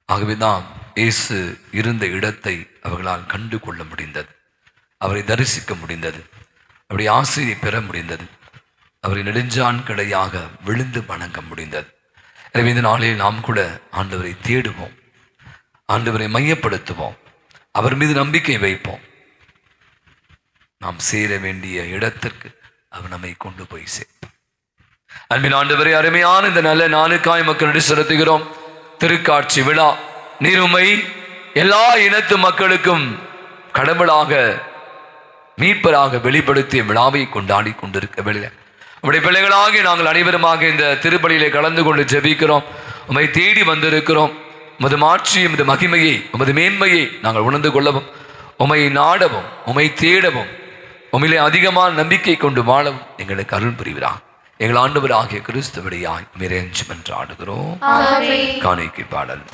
ஆகவேதான் இயேசு இருந்த இடத்தை அவர்களால் கண்டு கொள்ள முடிந்தது, அவரை தரிசிக்க முடிந்தது, அவருடைய ஆசையை பெற முடிந்தது, அவரை நெடுஞ்சான் கிடையாக விழுந்து வணங்க முடிந்தது. எனவே இந்த நாளில் நாம் கூட ஆண்டவரை தேடுவோம், ஆண்டவரை மையப்படுத்துவோம், அவர் மீது நம்பிக்கை வைப்போம். நாம் சேர வேண்டிய இடத்திற்கு அவர் நம்மை கொண்டு போய் சேர்ப்போம். அன்பின் ஆண்டவரை, அருமையான இந்த நல்ல நாளுக்காய் மக்களிடையே செலுத்துகிறோம். திருக்காட்சி விழா நீர் உம்மை எல்லா இனத்து மக்களுக்கும் கடவுளாக மீட்பராக வெளிப்படுத்திய விழாவை கொண்டாடி கொண்டிருக்க வேளையில் உம்முடைய பிள்ளைகளாகிய நாங்கள் அனைவருமாக இந்த திருப்பலியிலே கலந்து கொண்டு ஜெபிக்கிறோம். உம்மை தேடி வந்திருக்கிறோம். உமது மாட்சியை, உமது மகிமையை, உமது மேன்மையை நாங்கள் உணர்ந்து கொள்ளவும், உம்மை நாடவும், உம்மை தேடவும், உம்மிலே அதிகமான நம்பிக்கை கொண்டு வாழவும் எங்களுக்கு அருள் புரிவீராக. எங்கள் ஆண்டவர் ஆகிய கிறிஸ்துவடியாய் நிறைஞ்சு என்று ஆடுகிறோம். காணிக்கை பாடல்.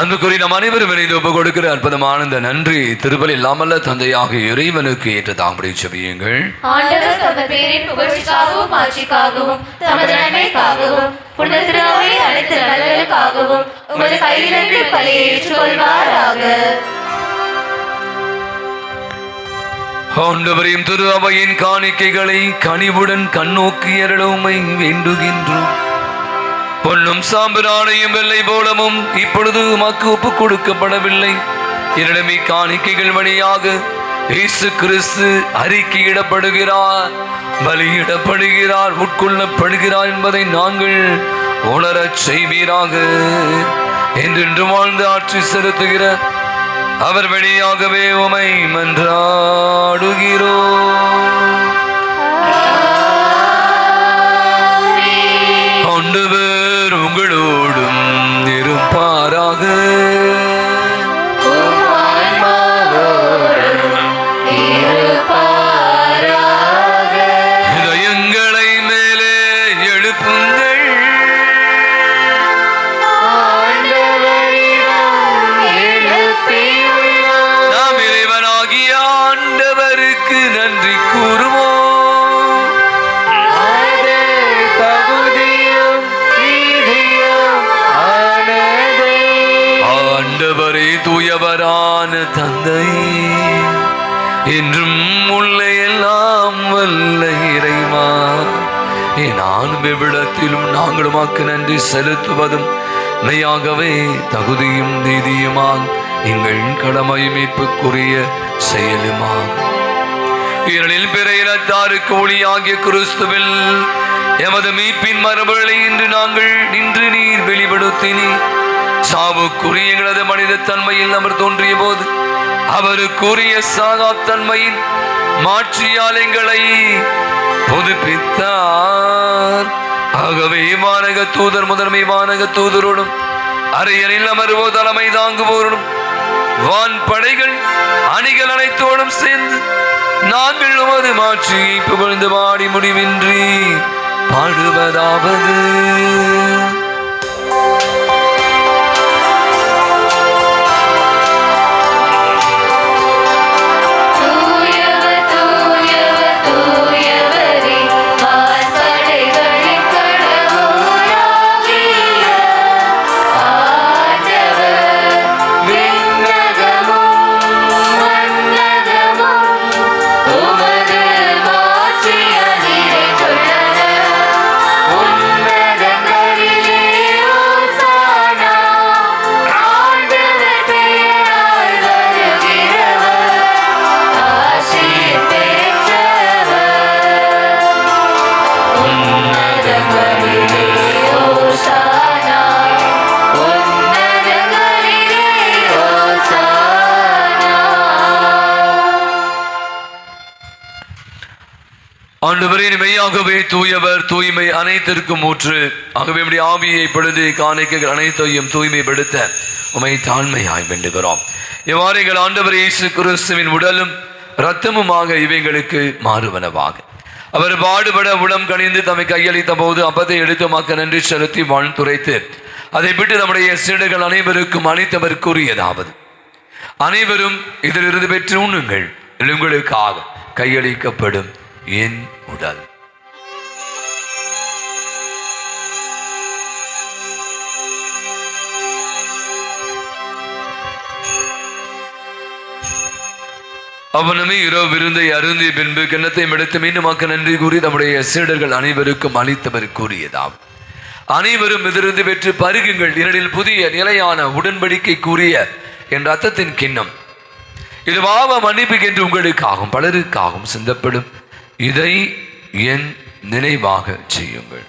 அன்புக்குரிய நம் அனைவரும் இணைந்து ஒப்பு கொடுக்கிற அற்புதமான இந்த நன்றி திருப்பலி இல்லாமல்ல தந்தையாக இறைவனுக்கு ஏற்ற தாம்படி செபியுங்கள். ஆண்டவர் தமது பேரின் புகழ்ச்சிக்காகவும் ஆட்சிக்காகவும் தமது நன்மைக்காகவும் புனித திருஅவையின் அனைத்து நலன்களுக்காகவும் உமது கையிலிருந்து பலியை ஏற்றுக்கொள்வாராக. ஆண்டவரையும் திரு அவையின் காணிக்கைகளை கனிவுடன் கண்ணோக்கி அருளுமை வேண்டுகின்றோம். பொன்னும் சாம்பிராணையும் வெள்ளை போலமும் இப்பொழுது உமக்கு ஒப்பு கொடுக்கப்படவில்லை. இரண்டுமே காணிக்கைகள் வழியாக இயேசு கிறிஸ்து அறிக்கையிடப்படுகிறார், பலியிடப்படுகிறார், உட்கொள்ளப்படுகிறார் என்பதை நாங்கள் உணரச் செய்வீராக. என்றென்று வாழ்ந்து ஆட்சி செலுத்துகிற அவர் வழியாகவே உமை மன்றாடுகிறோம். ஆண்டவர் உங்களோடும் இருப்பாராக. இதயங்களை மேலே எழுப்புங்கள். நாம் இறைவனாகிய ஆண்டவருக்கு நன்றி கூறுவோம். ஆண்டவரே தூயவரான தந்தையே, என்றும் உள்ள எல்லாம் வல்ல இறைவா, நானும் எவ்விடத்திலும் நாங்கள் உமக்கு நன்றி செலுத்துவதும் மெய்யாகவே தகுதியும் நீதியுமாக எங்கள் கடமை மீட்புக்குரிய செயலுமாகும். இரளில் பிற இனத்தாருக்கு ஒளியாகிய கிறிஸ்துவில் எமது மீட்பின் மரபுகளை இன்று நாங்கள் நின்று நீர் வெளிப்படுத்தினி. சாவுக்குரிய எங்களது மனித தன்மையில் அவர் தோன்றிய போது அவருக்குரிய சாகாத்தன்மையின் மாற்றியால் எங்களை புதுப்பித்தார். ஆகவே வானக தூதர் முதன்மை வானக தூதரோடும் அரையனில் அமர்வோ தலைமை தாங்குவோரும் வான் படைகள் அணிகள் அனைத்தோடும் சேர்ந்து நாங்கள் உமது மாற்றியை புகழ்ந்து பாடி முடிவின்றி பாடுவதாவது. ஆண்டவரே மெய்யாகவே தூயவர், தூய்மை அனைத்திற்கும் ஊற்று. ஆகவே நம்முடைய ஆவியை பொழுது காணிக்கைகள் அனைத்தையும் தூய்மைப்படுத்த உமை தாழ்மையாய் வேண்டுகிறோம். இவ்வாறு எங்கள் ஆண்டவர் இயேசு கிறிஸ்துவின் உடலும் இரத்தமுமாக இவைங்களுக்கு மாறுவனவாக. அவர் பாடுபட உளம் கணிந்து தம்மை கையளித்த போது அப்பத்தை எடுத்து மக்க நன்றி செலுத்தி வாழ்த்துரைத்து அதை விட்டு நம்முடைய சீடர்கள் அனைவருக்கும் அளித்தவர் கூறியதாவது: அனைவரும் இதிலிருந்து பெற்று உண்ணுங்கள், உங்களுக்காக கையளிக்கப்படும் என் உடல். அவனுமே இரவு விருந்தை அருந்திய பின்பு கிண்ணத்தை எடுத்து மீண்டும் நன்றி கூறி நம்முடைய சீடர்கள் அனைவருக்கும் அளித்தவர் கூறியதாம்: அனைவரும் இதிலிருந்து பெற்று பருகுங்கள், இரண்டில் புதிய நிலையான உடன்படிக்கை கூறிய என் ரத்தத்தின் கிண்ணம். இது பாவ மன்னிப்புக்கென்று உங்களுக்காகவும் பலருக்காகவும் சிந்தப்படும். இதை என் நினைவாக செய்யுங்கள்.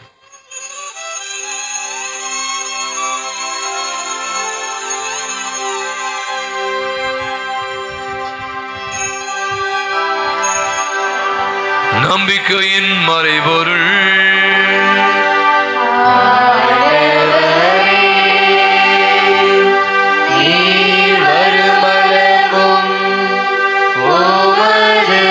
நம்பிக்கையின் மறைபொருள் உமது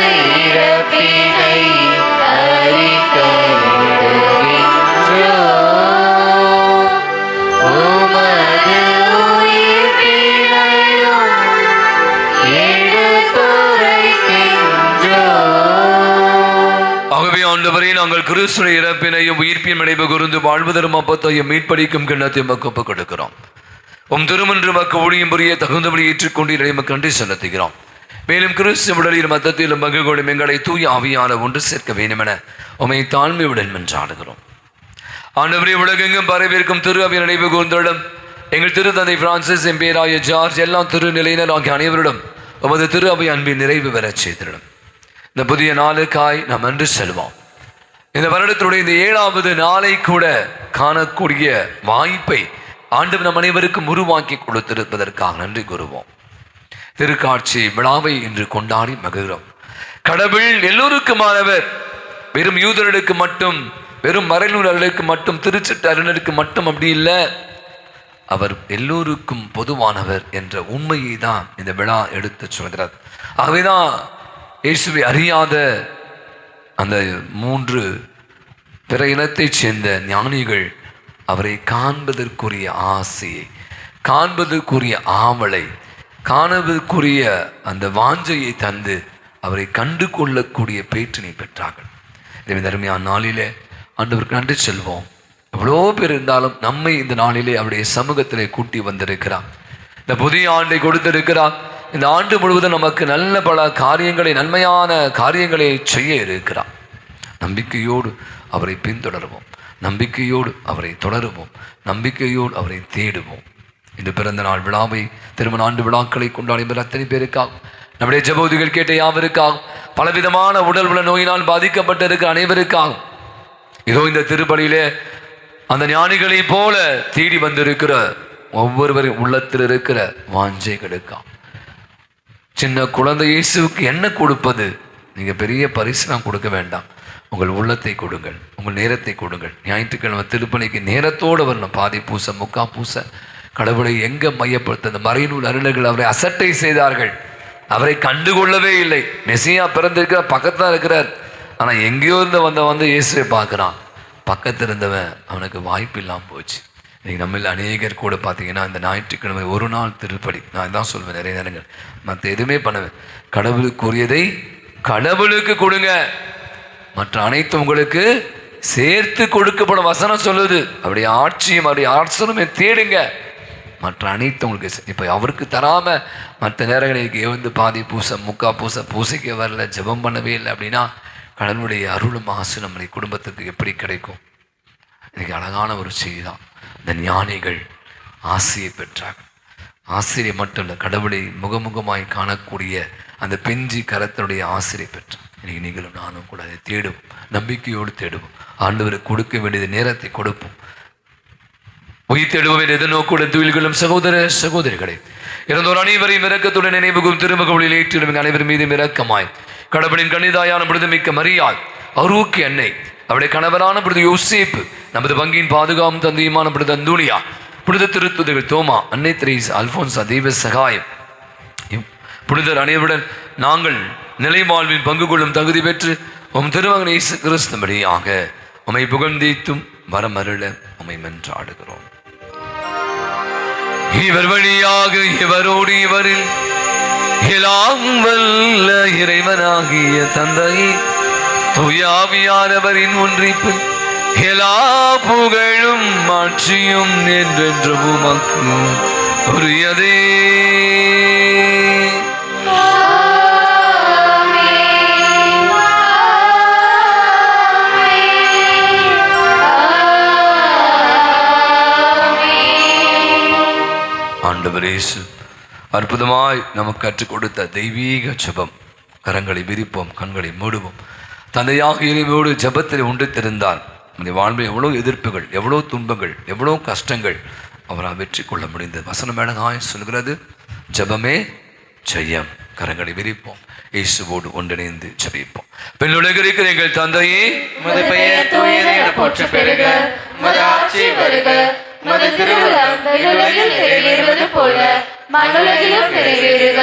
உயிர்ப்பினையும் ஆண்டவரே, நாங்கள் கிறிஸ்துவின் இறப்பினையும் உயிர்ப்பின் நினைவு கூர்ந்து வாழ்வதரும் அப்பத்தையும் மீட்பளிக்கும் கிண்ணத்தையும் ஒப்புக் கொடுக்கிறோம். திருமன்று மக்கு ஊழியம் புரிய தகுந்தபடி ஏற்றுக்கொண்டு இறைமக்கு நன்றி செலுத்துகிறோம். மேலும் கிறிஸ்து உடலில் மத்தத்திலும் மகிழ்வோடும் எங்களை தூய ஆவியான ஒன்று சேர்க்க வேண்டுமென உமை தாழ்மையுடன் மன்றாடுகிறோம். ஆண்டவரே, உலகெங்கும் பரவிருக்கும் திரு அவை நினைவு கூர்ந்தோடும் எங்கள் திருத்தந்தை பிரான்சிஸ், எம்பேராய ஜார்ஜ், எல்லா திருநிலையினர் ஆகிய அனைவரிடம் உமது திரு அவை அன்பின் நிறைவு பெறச் செய்திடும். இந்த புதிய நாளுக்காய் நாம் நன்றி செல்வோம். இந்த வருடத்துடைய இந்த 7வது நாளை கூட காணக்கூடிய வாய்ப்பை ஆண்டவர் நம் அனைவருக்கும் உருவாக்கி கொடுத்திருப்பதற்காக நன்றி கூறுவோம். திருக்காட்சி விழாவை இன்று கொண்டாடி மகிழ்கிறோம். கடவுள் எல்லோருக்குமானவர். வெறும் யூதர்களுக்கு மட்டும், வெறும் மறைநூலர்களுக்கு மட்டும், திருச்சட்ட அறிஞருக்கு மட்டும் அப்படி இல்லை. அவர் எல்லோருக்கும் பொதுவானவர் என்ற உண்மையை தான் இந்த விழா எடுத்து சொல்கிறார். ஆகவேதான் இயேசுவை அறியாத அந்த 3 பிற இனத்தைச் சேர்ந்த ஞானிகள் அவரை காண்பதற்குரிய ஆசையை, காண்பதற்குரிய ஆவலை, காணுவதற்குரிய அந்த வாஞ்சையை தந்து அவரை கண்டு கொள்ளக்கூடிய பேற்றினை பெற்றார்கள். எனவே தருமையான நாளிலே ஆண்டவருக்கு நன்றி செல்வோம். எவ்வளோ பேர் இருந்தாலும் நம்மை இந்த நாளிலே அவருடைய சமூகத்திலே கூட்டி வந்திருக்கிறார். இந்த புதிய ஆண்டை கொடுத்திருக்கிறார். இந்த ஆண்டு முழுவதும் நமக்கு நல்ல பல காரியங்களை, நன்மையான காரியங்களை செய்ய இருக்கிறார். நம்பிக்கையோடு அவரை பின்தொடருவோம், நம்பிக்கையோடு அவரை தொடருவோம், நம்பிக்கையோடு அவரை தேடுவோம். இன்று பிறந்த நாள் விழாவை, திருமண ஆண்டு விழாக்களை கொண்டாடி அத்தனை பேருக்காகும், நம்முடைய ஜெபோதிகள் கேட்ட யாவருக்காகும், பலவிதமான உடல் உள்ள நோயினால் பாதிக்கப்பட்டிருக்கிற அனைவருக்காகும், இதோ இந்த திருப்பலியிலே அந்த ஞானிகளை போல தேடி வந்திருக்கிற ஒவ்வொருவரின் உள்ளத்தில் இருக்கிற வாஞ்சைகளுக்காக. சின்ன குழந்தை இயேசுவுக்கு என்ன கொடுப்பது? நீங்கள் பெரிய பரிசுலாம் கொடுக்க வேண்டாம். உங்கள் உள்ளத்தை கொடுங்கள், உங்கள் நேரத்தை கொடுங்கள். ஞாயிற்றுக்கிழமை திருப்பணிக்கு நேரத்தோடு வரணும். பாதி பூச, முக்கா பூச. கடவுளை எங்கே மையப்படுத்த அந்த மறைநூல் அறிஞர்கள் அவரை அசட்டை செய்தார்கள். அவரை கண்டுகொள்ளவே இல்லை. மெசியா பிறந்திருக்கிற பக்கத்தில் இருக்கிறார். ஆனால் எங்கேயோ இருந்து வந்து இயேசுவை பார்க்குறான். பக்கத்தில் இருந்தவன் அவனுக்கு வாய்ப்பு இல்லாமல் போச்சு. இன்றைக்கி நம்மள அநேகர் கூட பார்த்தீங்கன்னா இந்த ஞாயிற்றுக்கிழமை ஒரு நாள் திருப்படி, நான் தான் சொல்வேன் நிறைய நேரங்கள், மற்ற எதுவுமே பண்ணுவேன். கடவுளுக்குரியதை கடவுளுக்கு கொடுங்க, மற்ற அனைத்து உங்களுக்கு சேர்த்து கொடுக்கப்படும் வசனம் சொல்லுது. அவருடைய ஆட்சியும் அவருடைய அரசனுமே தேடுங்க, மற்ற அனைத்து உங்களுக்கு. இப்போ அவருக்கு தராமல் மற்ற நேரங்களுக்கு வந்து பாதி பூசை, முக்கா பூசை, பூசைக்கு வரல, ஜெபம் பண்ணவே இல்லை அப்படின்னா கடவுளுடைய அருளும் ஆசை நம்முடைய குடும்பத்துக்கு எப்படி கிடைக்கும்? இன்னைக்கு அழகான ஒரு செய்தி தான். இந்த ஞானிகள் ஆசையை பெற்றார்கள். ஆசிரியை மட்டும் இல்லை, கடவுளை முகமுகமாய் காணக்கூடிய அந்த பெஞ்சி கரத்தினுடைய ஆசிரியை பெற்றார். இன்னைக்கு நீங்களும் நானும் கூட அதை தேடுவோம், நம்பிக்கையோடு தேடுவோம். ஆண்டவருக்கு கொடுக்க வேண்டியது நேரத்தை கொடுப்போம். உயிர் தேடுவோம் என்ற எதிர்நோக்குடன் துயில்களும் சகோதர சகோதரிகளே, இறந்தோர் அனைவரையும் இரக்கத்துடன் நினைவுகும் திருமகளில் ஏற்றிடும் அனைவர் மீதும் இரக்கமாய் கடவுளின் கணிதாயான விருதுமிக்க மரியாள், அருவுக்கு அன்னை, அவருடைய கணவரான புனித யோசேப்பு, நமது வங்கியின் பாதுகாப்பு தந்தையுமான புனித அந்தோனியா, புனித திருத்துதர்கள் தோமா, அன்னை தெரேசா, அல்போன்சா, தெய்வ சகாயம், புனிதர் அனைவருடன் நாங்கள் நிலை வாழ்வில் பங்கு கொள்ளும் தகுதி பெற்று உம் திருமகன் இயேசு கிறிஸ்துபடியாக உம்மை புகழ்ந்தீத்தும் வரமருள உம்மை மன்றாடுகிறோம். இவர் வழியாக இவரோடு இவரில் எல்லாம் வல்ல இறைவனாகிய தந்தையே, தூயாவியானவரின் ஒன்றிப்பு எல்லா புகழும் ஆட்சியும் என்றென்று உமக்கு உரியதே. ஆண்டவர் இயேசு அற்புதமாய் நமக்கு கற்றுக் கொடுத்த தெய்வீக ஜெபம். கரங்களை விரிப்போம், கண்களை மூடுவோம். தந்தையாக இறைவோடு ஜெபத்தில் ஒன்றித்திருந்தால் நம்முடைய வாழ்வில் எவ்வளோ எதிர்ப்புகள், எவ்வளோ துன்பங்கள், எவ்வளோ கஷ்டங்கள் அவரால் வெற்றி கொள்ள முடிந்தது. வசனம் அழகாய் சொல்கிறது, ஜெபமே ஜெயம். கரங்களை விரிப்போம், இயேசுவோடு ஒன்றிணைந்து ஜெபிப்போம். பெண்ணுலகில் இருக்கிற எங்கள் தந்தையே, உமது பெயர் தூயது என போற்றப் பெறுக, உமது ஆட்சி வருக, உமது திருவுளம் விண்ணுலகில் நிறைவேறுவது போல மண்ணுலகிலும் நிறைவேறுக.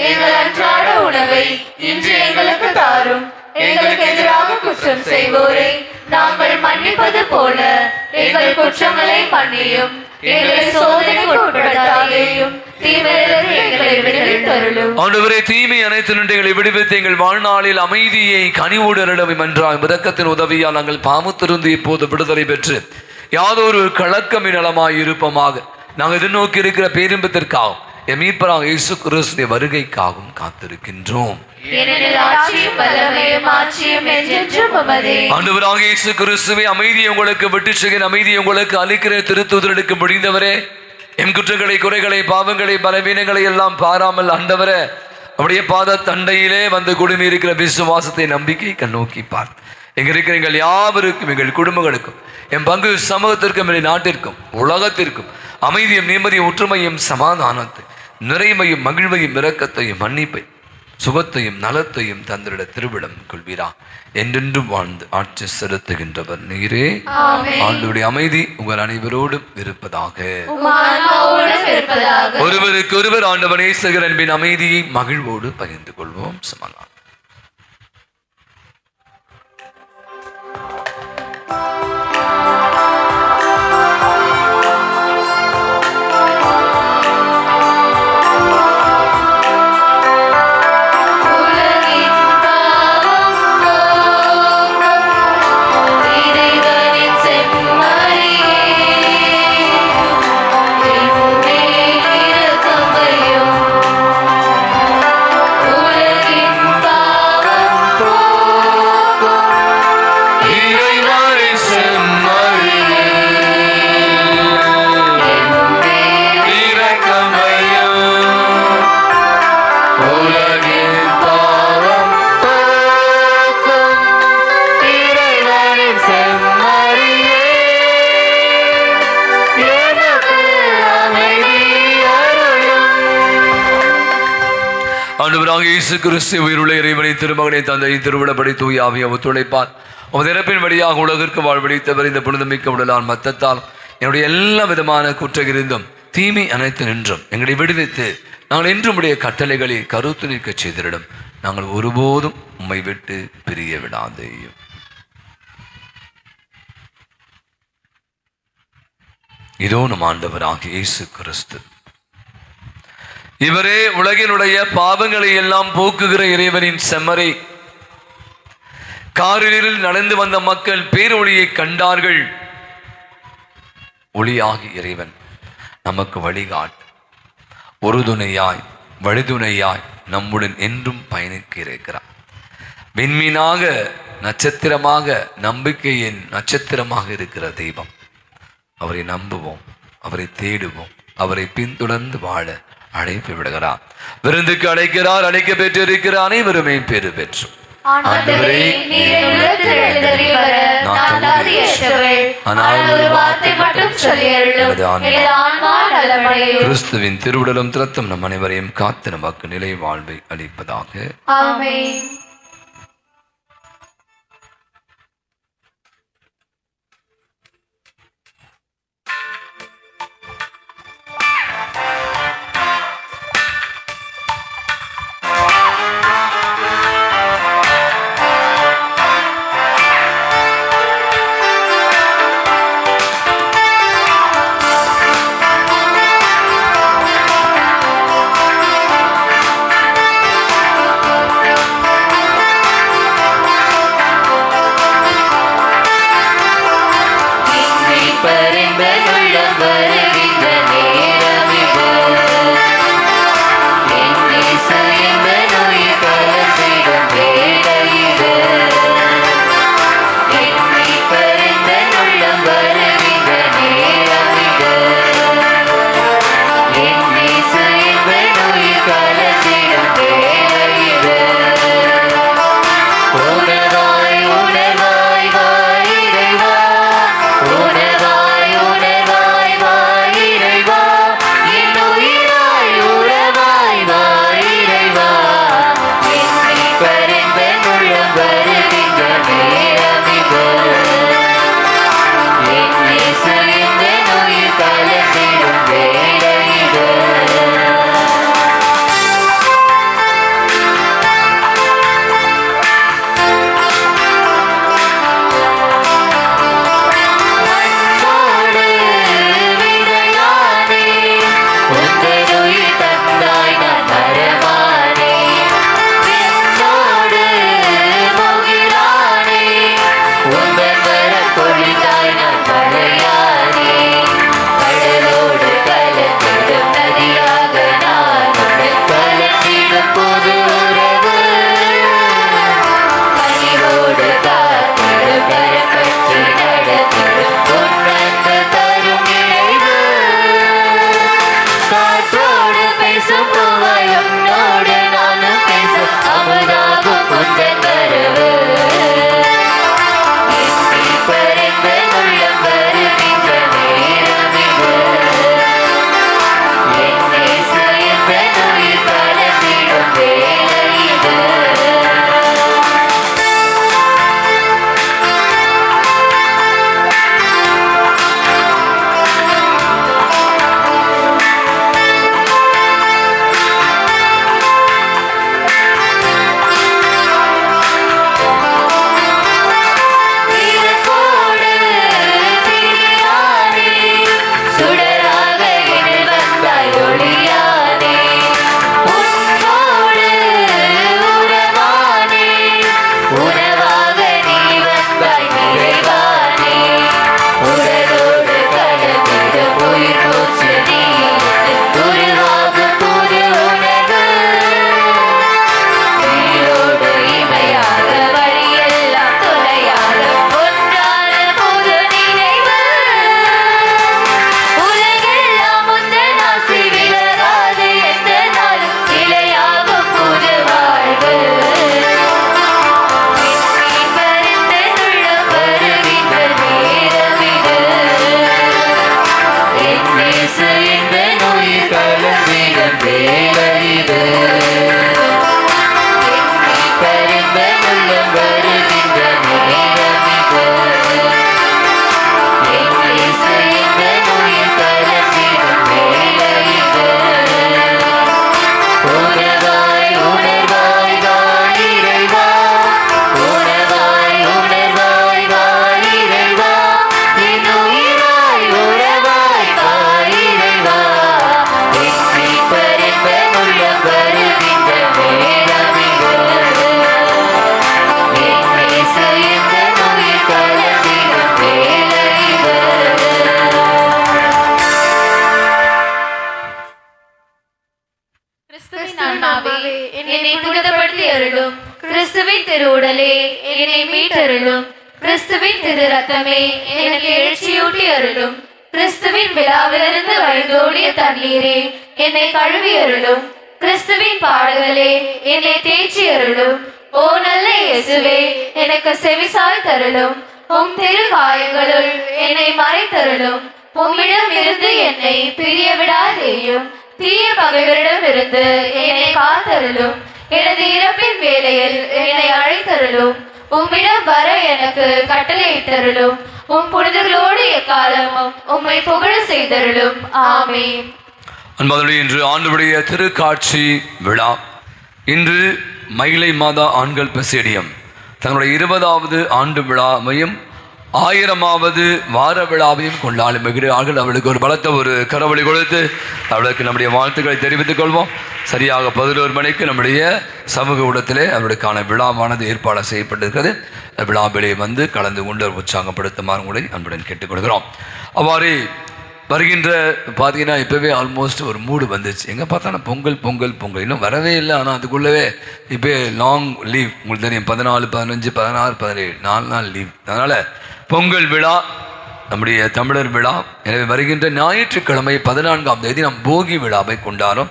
எங்கள் அன்றாட உணவை இன்று எங்களுக்கு தாரும். எங்களுக்கு எதிராக குற்றம் செய்வோரை நாங்கள் மன்னிப்பது போல எங்கள் குற்றங்களை மன்னியும், எங்களை சோதனைக்கு உட்படுத்தாதேயும், தீமையிலிருந்து எங்களை விடுவித்தருளும். ஆண்டவரே, தீமை அனைத்து எங்களை விடுவித்து எங்கள் வாழ்நாளில் அமைதியை கனிவோடு அருளவும் என்றால் இரக்கத்தின் உதவியால் நாங்கள் பாவத்திலிருந்து இப்போது விடுதலை பெற்று யாதொரு கலக்கமின் நலமாய் இருப்போமாக. நாங்கள் எதிர்நோக்கி இருக்கிற பேரின்பத்திற்காகவும் எம் மீட்பராகிய இயேசு கிறிஸ்துவின் வருகைக்காகவும் காத்திருக்கின்றோம். ஆண்டவராகிய இயேசு கிறிஸ்துவே, அமைதியை உங்களுக்கு விட்டு செல்கிற அமைதியை உங்களுக்கு அளிக்கிற திருத்தூதருக்கு முடிந்தவரே, எம் குற்றங்களை, குறைகளை, பாவங்களை, பலவீனங்களை எல்லாம் பாராமல் ஆண்டவரே அப்படியே பாத தண்டையிலே வந்து குடுமி இருக்கிற விசுவாசத்தை, நம்பிக்கை கண்ணோக்கி பார்த்து எங்க இருக்கிற எங்கள் யாவருக்கும், எங்கள் குடும்பங்களுக்கும், என் பங்கு சமூகத்திற்கும், என் நாட்டிற்கும், உலகத்திற்கும் அமைதியும், நிம்மதியும், ஒற்றுமையும், சமாதானத்தை, நிறைமையும், மகிழ்வையும், இரக்கத்தையும், மன்னிப்பை, சுகத்தையும், நலத்தையும் தந்திட திருவிடம் கொள்வீரா. என்றென்றும் வாழ்ந்து ஆட்சி செலுத்துகின்றவர் நீரே. ஆண்டவருடைய அமைதி உங்கள் அனைவரோடும் இருப்பதாக. ஒருவருக்கு ஒருவர் ஆண்டவனே நேசகர் அன்பின் அமைதியை மகிழ்வோடு பகிர்ந்து கொள்வோம். சமாதானம். இயேசு கிறிஸ்து உயிருள்ள இறைவனை திருமகனை தந்தை திருவிழப்படி தூய ஆவியை ஒத்துழைப்பார் உமது இறப்பின் வழியாக உலகிற்கு வாழ்வழித்தவர் இந்த புனிதமிக்க உடலால் மத்தத்தால் என்னுடைய எல்லா விதமான குற்றகிருந்தும் தீமை அனைத்து நின்றும் எங்களை விடுவித்து நாங்கள் என்றும் உடைய கட்டளைகளை கருத்து நிற்க செய்திடும். நாங்கள் ஒருபோதும் உம்மை விட்டு பிரிய விடாதேயும். இதோ நம் ஆண்டவராகிய இயேசு கிறிஸ்து, இவரே உலகினுடைய பாவங்களை எல்லாம் போக்குகிற இறைவனின் செம்மறை. காரில் நடந்து வந்த மக்கள் பேரொளியை கண்டார்கள். ஒளியாகி இறைவன் நமக்கு வழிகாட்டு ஒரு வழிதுணையாய் நம்முடன் என்றும் பயணிக்க இருக்கிறார். விண்மீனாக, நட்சத்திரமாக, நம்பிக்கையின் நட்சத்திரமாக இருக்கிற தெய்வம். அவரை நம்புவோம், அவரை தேடுவோம், அவரை பின்தொடர்ந்து வாழ அழைப்பு விடுகிறார். விருந்துக்கு அழைக்கிறார். அழைக்க பெற்றிருக்கிற அனைவருமே பேறு பெற்றோம். கிறிஸ்துவின் திருவுடலும் திரத்தம் நம் அனைவரையும் காத்து நமக்கு நிலை வாழ்வை அளிப்பதாக. ஆமென். கிறிஸ்துவின் திரு உடலே என்னை மீட்டருளும். கிறிஸ்துவின் திரு ரத்தமே எனக்கு எழுச்சியூட்டி அருளும். கிறிஸ்துவின் விழாவிலிருந்து வழிந்தோடிய தண்ணீரே என்னை கழுவி அருளும். கிறிஸ்துவின் பாடுகளே என்னை தேய்ச்சி அருளும். ஓ நல்ல இயேசுவே, எனக்கு செவிசாய் தருளும். உம் திரு காயங்களுள் என்னை மறைத்தருளும். உம்மிடம் இருந்து என்னை பிரிய விடாதேயும். தீய பகைவரிடம் இருந்து என்னை காத்தருளும். எனது இறப்பின் வேளையில் என்னை அழைத்தருளும். உம்மிடம் வர எனக்கு கட்டளையிட்டருளும். உம் புனிதர்களோடு எக்காலமும் உம்மை புகழ செய்தருளும். ஆமென். அன்பாளர்களே, இன்று ஆண்டவருடைய திருக்காட்சி விழா. இன்று மயிலை மாதா ஆண்கள் பெசேடியம் தங்களுடைய 20வது ஆண்டு விழாவையும் 1000வது வார விழாவையும் கொண்டாடி மகிழ்கிறார்கள். அவளுக்கு ஒரு பலத்த ஒரு கரவொலி கொடுத்து அவளுக்கு நம்முடைய வாழ்த்துக்களை தெரிவித்துக் கொள்வோம். சரியாக 11 மணிக்கு நம்முடைய சமூக ஊடகத்திலே அவளுக்கான விழாவானது ஏற்பாடு செய்யப்பட்டிருக்கிறது. விழாவிலே வந்து கலந்து கொண்டு உற்சாகப்படுத்துமாறு கூட அன்புடன் கேட்டுக்கொள்கிறோம். அவ்வாறு வருகின்ற பார்த்தீங்கன்னா இப்போவே ஆல்மோஸ்ட் ஒரு மூடு வந்துச்சு. எங்கே பார்த்தாலும் பொங்கல் பொங்கல் பொங்கல் இன்னும் வரவே இல்லை. ஆனால் அதுக்குள்ளவே இப்போ லாங் லீவ் உங்களுக்கு தெரியும். 14, 15, 16, 17 4 நாள் லீவ். அதனால் பொங்கல் விழா நம்முடைய தமிழர் விழா. எனவே வருகின்ற ஞாயிற்றுக்கிழமை 14ஆம் தேதி நாம் போகி விழாவை கொண்டாடும்.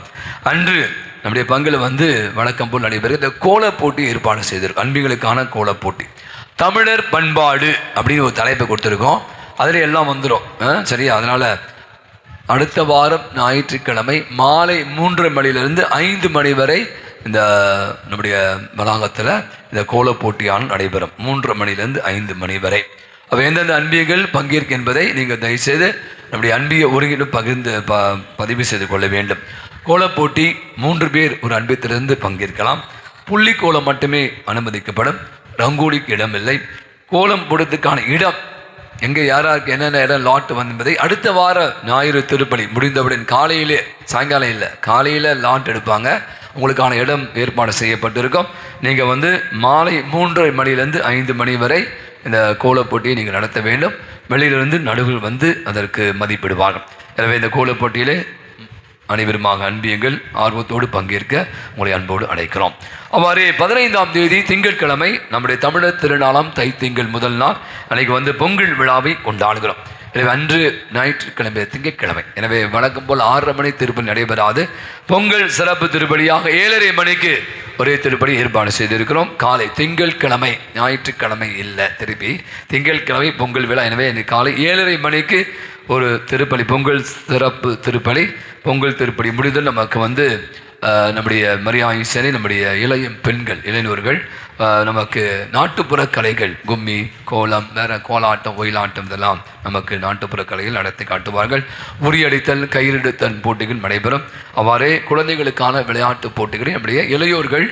அன்று நம்முடைய பங்கில் வந்து வழக்கம் போல் நடைபெறும் இந்த கோலப் போட்டி ஏற்பாடு செய்திருக்கோம். அன்பிகளுக்கான கோலப் போட்டி. தமிழர் பண்பாடு அப்படின்னு ஒரு தலைப்பை கொடுத்துருக்கோம். அதில் எல்லாம் வந்துடும் சரியா. அதனால் அடுத்த வாரம் ஞாயிற்றுக்கிழமை மாலை 3 மணியிலிருந்து 5 மணி வரை இந்த நம்முடைய வளாகத்தில் இந்த கோலப் போட்டியானது நடைபெறும். 3 மணியிலிருந்து 5 மணி வரை. அப்போ எந்தெந்த அன்பியங்கள் பங்கேற்க என்பதை நீங்கள் தயவுசெய்து நம்முடைய அன்பிய ஒருங்கிலும் பதிவு செய்து கொள்ள வேண்டும். கோலப் போட்டி 3 பேர் ஒரு அன்பியத்திலிருந்து பங்கேற்கலாம். புள்ளி கோலம் மட்டுமே அனுமதிக்கப்படும். ரங்கோலிக்கு இடமில்லை. கோலம் போடுறதுக்கான இடம் எங்கே யாராருக்கு என்னென்ன இடம் லாட் என்பதை அடுத்த வார ஞாயிறு திருப்பலி முடிந்தவுடன் காலையிலே, சாயங்காலம் இல்லை, காலையில் லாட் எடுப்பாங்க. உங்களுக்கான இடம் ஏற்பாடு செய்யப்பட்டிருக்கும். நீங்கள் வந்து மாலை 3:30 மணியிலிருந்து 5 மணி வரை இந்த கோலப் போட்டியை நீங்கள் நடத்த வேண்டும். வெளியிலிருந்து நடுவில் வந்து அதற்கு மதிப்பிடுவார்கள். எனவே இந்த கோலப் போட்டியிலே அனைவருமாக அன்பியங்கள் ஆர்வத்தோடு பங்கேற்க உங்களை அன்போடு அழைக்கிறோம். அவ்வாறு 15ஆம் தேதி திங்கட்கிழமை நம்முடைய தமிழர் திருநாளாம் தைத்திங்கள் முதல் நாள் அன்றைக்கு வந்து பொங்கல் விழாவை கொண்டாடுகிறோம். எனவே அன்று ஞாயிற்றுக்கிழமை திங்கட்கிழமை. எனவே வழக்கம் போல் 6:30 மணி திருப்பலி நடைபெறாது. பொங்கல் சிறப்பு திருப்பலியாக 7:30 மணிக்கு ஒரே திருப்பலி ஏற்பாடு செய்திருக்கிறோம். காலை திங்கட்கிழமை, ஞாயிற்றுக்கிழமை இல்லை, திருப்பி திங்கட்கிழமை பொங்கல் விழா. எனவே காலை 7:30 மணிக்கு ஒரு திருப்பலி, பொங்கல் சிறப்பு திருப்பலி. பொங்கல் திருப்பலி முடிதல் நமக்கு வந்து நம்முடைய மரியாதை நம்முடைய இளைய பெண்கள், இளைஞர்கள் நமக்கு நாட்டுப்புற கலைகள், கும்மி, கோலம், வேற கோலாட்டம், ஒயிலாட்டம் இதெல்லாம் நமக்கு நாட்டுப்புற கலைகள் நடத்தி காட்டுவார்கள். உரியடித்தல், கயிறெடுத்தல் போட்டிகள் நடைபெறும். அவ்வாறே குழந்தைகளுக்கான விளையாட்டு போட்டிகளை நம்முடைய இளையோர்கள்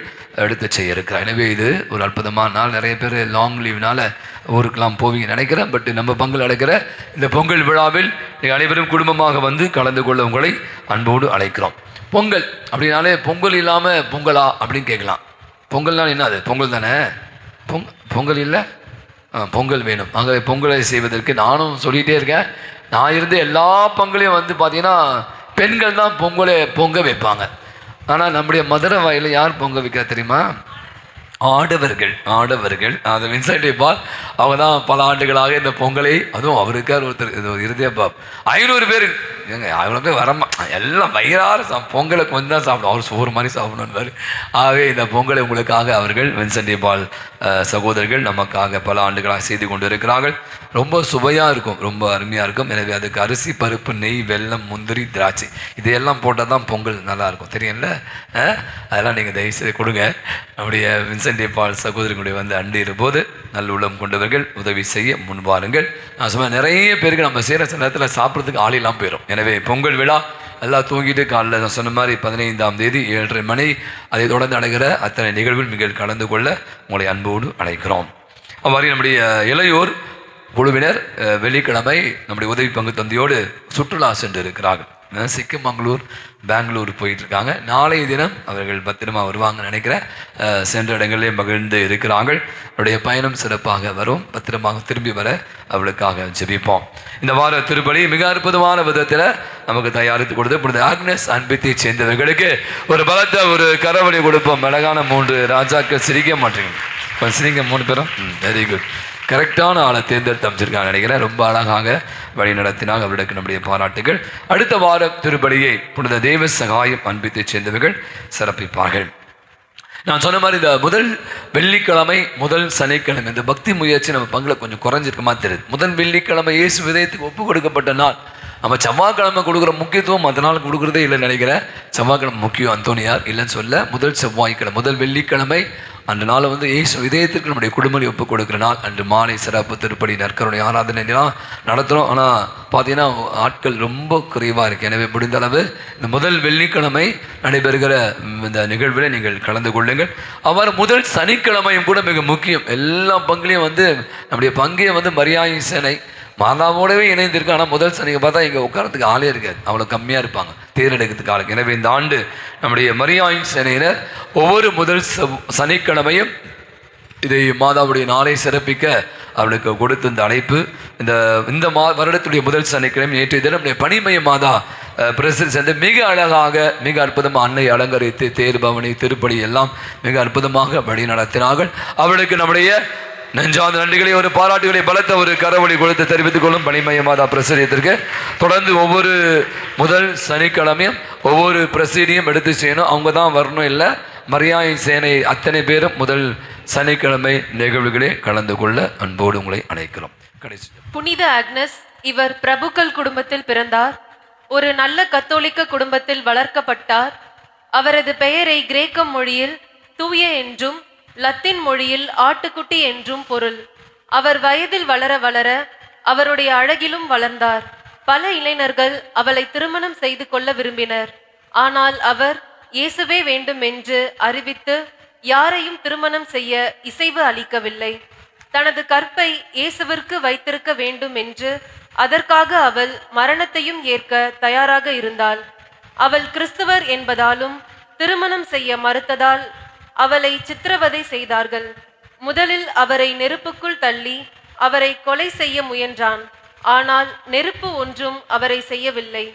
எடுத்து செய்ய இருக்கிறார். எனவே இது ஒரு அற்புதமான நாள். நிறைய பேர் லாங் லீவ்னால ஊருக்கெல்லாம் போவீங்க நினைக்கிறேன். பட் நம்ம பங்கில் நடக்கிற இந்த பொங்கல் விழாவில் அனைவரும் குடும்பமாக வந்து கலந்து கொள்ள உங்களை அன்போடு அழைக்கிறோம். பொங்கல் அப்படின்னாலே பொங்கல் இல்லாமல் பொங்கலா அப்படின்னு கேட்கலாம். பொங்கல்னால் என்ன? அது பொங்கல் தானே. பொங்கல் இல்லை, பொங்கல் வேணும். ஆகவே பொங்கலை செய்வதற்கு நானும் சொல்லிகிட்டே இருக்கேன். நான் இருந்த எல்லா பொங்கலையும் வந்து பார்த்தீங்கன்னா பெண்கள் தான் பொங்க வைப்பாங்க. ஆனால் நம்முடைய மதுரை வாயில் யார் பொங்க வைக்க தெரியுமா? ஆடவர்கள். அது வின்சென்ட் பால் அவங்க தான் பல ஆண்டுகளாக இந்த பொங்கலை, அதுவும் அவருக்கார் ஒருத்தர் இறுதியா 500 பேர் ஏங்க, அவ்வளோ பேர் வரமா எல்லாம் வயிறார பொங்கலை கொஞ்சம் தான் சாப்பிடும். அவர் சோறு மாதிரி சாப்பிடணும்னு. ஆகவே இந்த பொங்கலை உங்களுக்காக அவர்கள் வின்சென்ட் பால் சகோதரர்கள் நமக்காக பல ஆண்டுகளாக செய்து கொண்டு இருக்கிறார்கள். ரொம்ப சுவையாக இருக்கும், ரொம்ப அருமையாக இருக்கும். எனவே அதுக்கு அரிசி, பருப்பு, நெய், வெல்லம், முந்திரி, திராட்சை இதையெல்லாம் போட்டால் தான் பொங்கல் நல்லாயிருக்கும். தெரியும்ல? அதெல்லாம் நீங்கள் தயவுசெய்து கொடுங்க. நம்முடைய வின்சென்ட் பால் சகோதரிகளுடைய வந்து அண்டி இருப்போது நல்லுள்ளம் கொண்டவர்கள் உதவி செய்ய முன்வாருங்கள். நான் சும்மா நிறைய பேருக்கு நம்ம செய்கிற சில நேரத்தில் சாப்பிட்றதுக்கு ஆளிலாம் போயிடும். எனவே பொங்கல் விழா எல்லாம் தூங்கிட்டு காலையில் நான் சொன்ன மாதிரி 15ஆம் தேதி 7:30 மணி அதை தொடர்ந்து நடக்கிற அத்தனை நிகழ்வில் நீங்கள் கலந்து கொள்ள உங்களை அன்போடு அழைக்கிறோம். அவ்வாறு நம்முடைய இளையோர் குழுவினர் வெள்ளிக்கிழமை நம்முடைய உதவி பங்கு தந்தையோடு சுற்றுலா சென்று இருக்கிறார்கள். சிக்கமங்களூர், பெங்களூர் போயிட்டுருக்காங்க. நாளைய தினம் அவர்கள் பத்திரமா வருவாங்கன்னு நினைக்கிறேன். சென்ற இடங்களிலே மகிழ்ந்து இருக்கிறார்கள். அவருடைய பயணம் சிறப்பாக வரும், பத்திரமாக திரும்பி வர அவளுக்காக ஜெபிப்போம். இந்த வார திருப்பலி மிக அற்புதமான விதத்தில் நமக்கு தயாரித்து கொடுத்து புனித ஆக்னஸ் அன்பித்தை சேர்ந்தவர்களுக்கு ஒரு பலத்தை ஒரு கரவழி கொடுப்போம். அழகான 3 ராஜாக்கள் சிரிக்க மாட்டேங்க, கொஞ்சம் சிரிங்க 3 பேரும். வெரி குட், கரெக்டான ஆளை தேர்ந்தெடுத்து அமைச்சிருக்காங்க நினைக்கிறேன். ரொம்ப அழகாக வழி நடத்தினாங்க, அவர்களுக்கு நம்முடைய பாராட்டுகள். அடுத்த வார திருப்பலியை புனித தேவ சகாயம் அன்பித்தை சேர்ந்தவர்கள் சிறப்பிப்பார்கள். நான் சொன்ன மாதிரி இந்த முதல் வெள்ளிக்கிழமை முதல் சனிக்கிழமை இந்த பக்தி முயற்சி நம்ம பங்கில் கொஞ்சம் குறைஞ்சிருக்குமா தெரியுது. முதல் வெள்ளிக்கிழமை இயேசு விதயத்துக்கு ஒப்பு கொடுக்கப்பட்ட நாள். நம்ம செவ்வாய்க்கிழமை கொடுக்குற முக்கியத்துவம் அதனால் கொடுக்குறதே இல்லைன்னு நினைக்கிறேன். செவ்வாய்க்கிழமை முக்கியம் அந்தோனியார் இல்லைன்னு சொல்ல, முதல் செவ்வாய்க்கிழமை முதல் வெள்ளிக்கிழமை அன்று நாள் இயேசு இதயத்திற்கு நம்முடைய குடும்பத்தை ஒப்புக் கொடுக்குற நாள். அன்று மாலை சிறப்பு திருப்பலி நற்கருணை ஆராதனைலாம் நடத்துகிறோம். ஆனால் பார்த்தீங்கன்னா ஆட்கள் ரொம்ப குறைவாக இருக்குது. எனவே முடிந்த அளவு இந்த முதல் வெள்ளிக்கிழமை நடைபெறுகிற இந்த நிகழ்வில் நீங்கள் கலந்து கொள்ளுங்கள். அவ்வாறு முதல் சனிக்கிழமையும் கூட மிக முக்கியம். எல்லா பங்குலையும் நம்முடைய பங்கே மரியாதை சேனை மாதாவோடவே இணைந்திருக்கு. ஆனால் முதல் சனிக்கு பார்த்தா இங்கே உட்காரத்துக்கு ஆளே இருக்காது, அவ்வளோ கம்மியாக இருப்பாங்க தேர்ந்தெடுக்கிறதுக்கு ஆளுக்கு. எனவே இந்த ஆண்டு நம்முடைய மரியாயின் சேனையினர் ஒவ்வொரு முதல் சனிக்கிழமையும் இதை மாதாவுடைய நாளை சிறப்பிக்க அவளுக்கு கொடுத்த இந்த அழைப்பு. இந்த வருடத்துடைய முதல் சனிக்கிழமை நேற்றைய தினம் நம்முடைய பணிமய மாதா பிரசிடன்ட் சென்று மிக அழகாக மிக அற்புதமாக அன்னை அலங்கரித்து தேர் பவனி திருப்படி எல்லாம் மிக அற்புதமாக வழி நடத்தினார்கள். அவளுக்கு நம்முடைய நெஞ்சார்ந்த நன்றிகளை ஒரு பாராட்டுகளை பலத்த ஒரு கரவொலி கொடுத்து தெரிவித்துக் கொள்ளும் பணிமய மாதா பிரசிடத்திற்கு. தொடர்ந்து ஒவ்வொரு முதல் சனிக்கிழமையும் ஒவ்வொரு பிரசிடியும் எடுத்து செய்யணும். அவங்க தான் வரணும் இல்லை, மரியாதை சேனை அத்தனை பேரும் முதல் சனிக்கிழமை நிகழ்வுகளே கலந்து கொள்ள அன்போடு உங்களை அழைக்கிறோம். கடைசி புனித அக்னஸ் இவர் பிரபுக்கள் குடும்பத்தில் பிறந்தார். ஒரு நல்ல கத்தோலிக்க குடும்பத்தில் வளர்க்கப்பட்டார். அவரது பெயரை கிரேக்க மொழியில் தூய என்றும் லத்தீன் மொழியில் ஆட்டுக்குட்டி என்றும் பொருள். அவர் வயதில் வளர வளர அவருடைய அழகிலும் வளர்ந்தார். பல இளைஞர்கள் அவளை திருமணம் செய்து கொள்ள விரும்பினர். ஆனால் அவர் இயேசுவே வேண்டும் என்று அறிவித்து யாரையும் திருமணம் செய்ய இசைவு அளிக்கவில்லை. தனது கற்பை இயேசுவிற்கு வைத்திருக்க வேண்டும் என்று அதற்காக அவள் மரணத்தையும் ஏற்க தயாராக இருந்தாள். அவள் கிறிஸ்தவர் என்பதாலும் திருமணம் செய்ய மறுத்ததால் அவளை சித்திரவதை செய்தார்கள். முதலில் அவரை நெருப்புக்குள் தள்ளி அவரை கொலை செய்ய முயன்றான். ஆனால் நெருப்பு ஒன்றும் அவரை செய்யவில்லை.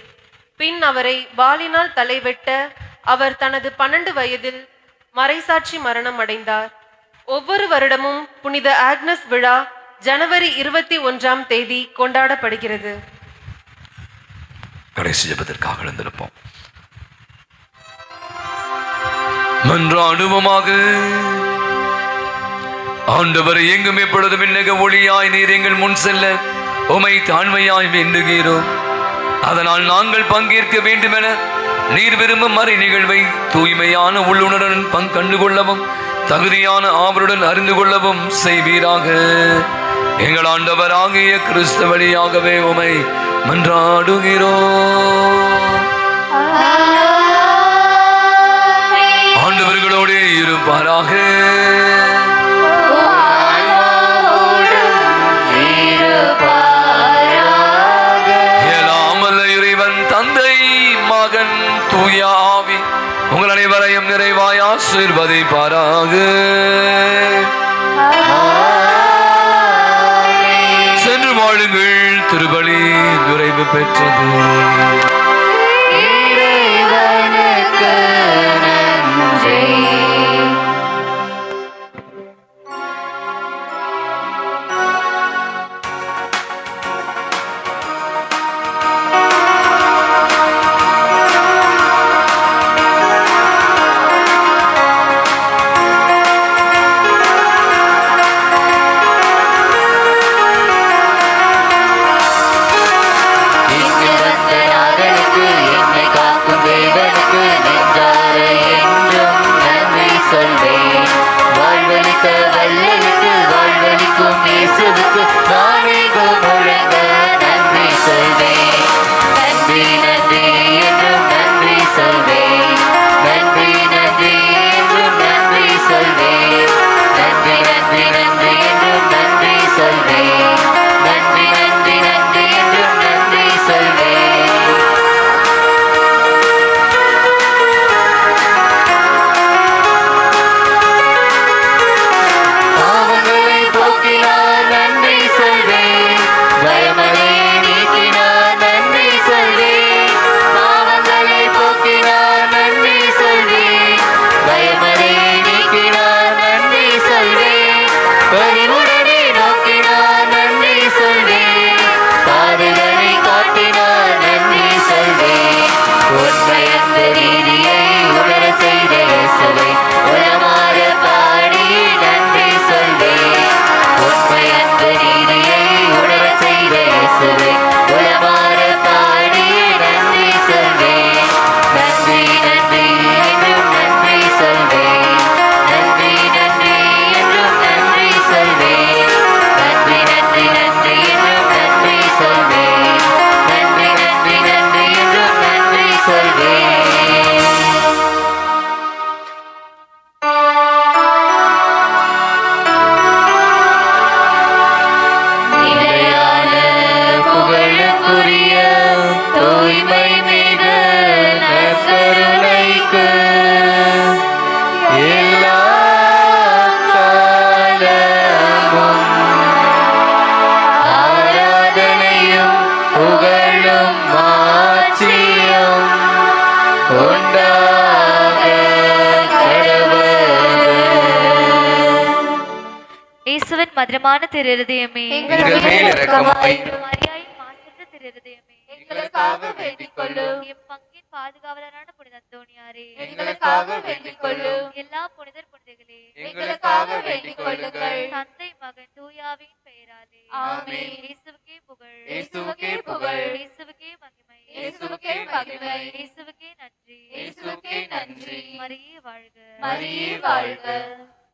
பின் அவரை வாளினால் தலைவெட்ட அவர் தனது 12 வயதில் மறைசாட்சி மரணம் அடைந்தார். ஒவ்வொரு வருடமும் புனித ஆக்னஸ் விழா ஜனவரி 21ஆம் தேதி கொண்டாடப்படுகிறது. கடைசி ஜெபத்திற்காக எழுந்திருப்போம். மன்றாடுவோமாக. ஆண்டவர் எங்கும் எப்பொழுதும் விண்ணக ஒளியாய் நீர் எங்கள் முன் செல்ல உமை தாழ்மையாய் வேண்டுகிறோம். அதனால் நாங்கள் பங்கேற்க வேண்டுமென நீர் விரும்பும் மறை நிகழ்வை தூய்மையான உள்ளுணருடன் கண்டுகொள்ளவும் தகுதியான ஆவலுடன் அறிந்து கொள்ளவும் செய்வீராக. எங்கள் ஆண்டவராகிய கிறிஸ்து வழியாகவே உமை மன்றாடுகிறோம். ஆண்டவர்களோடு இருப்பாராக. ஏலாமல்ல இறைவன் தந்தை மகன் தூய ஆவி உங்கள் அனைவரையும் நிறைவாய் ஆசீர்வதிப்பாராக. சென்று வாழுங்கள், திருப்பலி நிறைவு பெற்றது. இயேசுவின் மதுரமான திருஹிருதயமே, எங்கள் மேல் இரக்கமாயிரும். மரியாயின் மாசற்ற திருஹிருதயமே, எங்களுக்காக வேண்டிக் கொள்ளும். எம் பங்கின் பாதுகாவலரான புனித அந்தோணியாரே, எங்களுக்காக வேண்டிக் கொள்ளும். எல்லா புனிதர் புனிதர்களே, எங்களுக்காக வேண்டிக் கொள்ளுங்கள். தந்தை மகன் தூயாவின் பெயராலே ஆமென். இயேசுவுக்கே புகழ், இயேசுவுக்கே புகழ். இயேசுவுக்கே மகிமை, இயேசுவுக்கே மகிமை. இயேசுவுக்கே நன்றி, இயேசுவுக்கே நன்றி. மரியே வாழ்க, மரியே வாழ்க.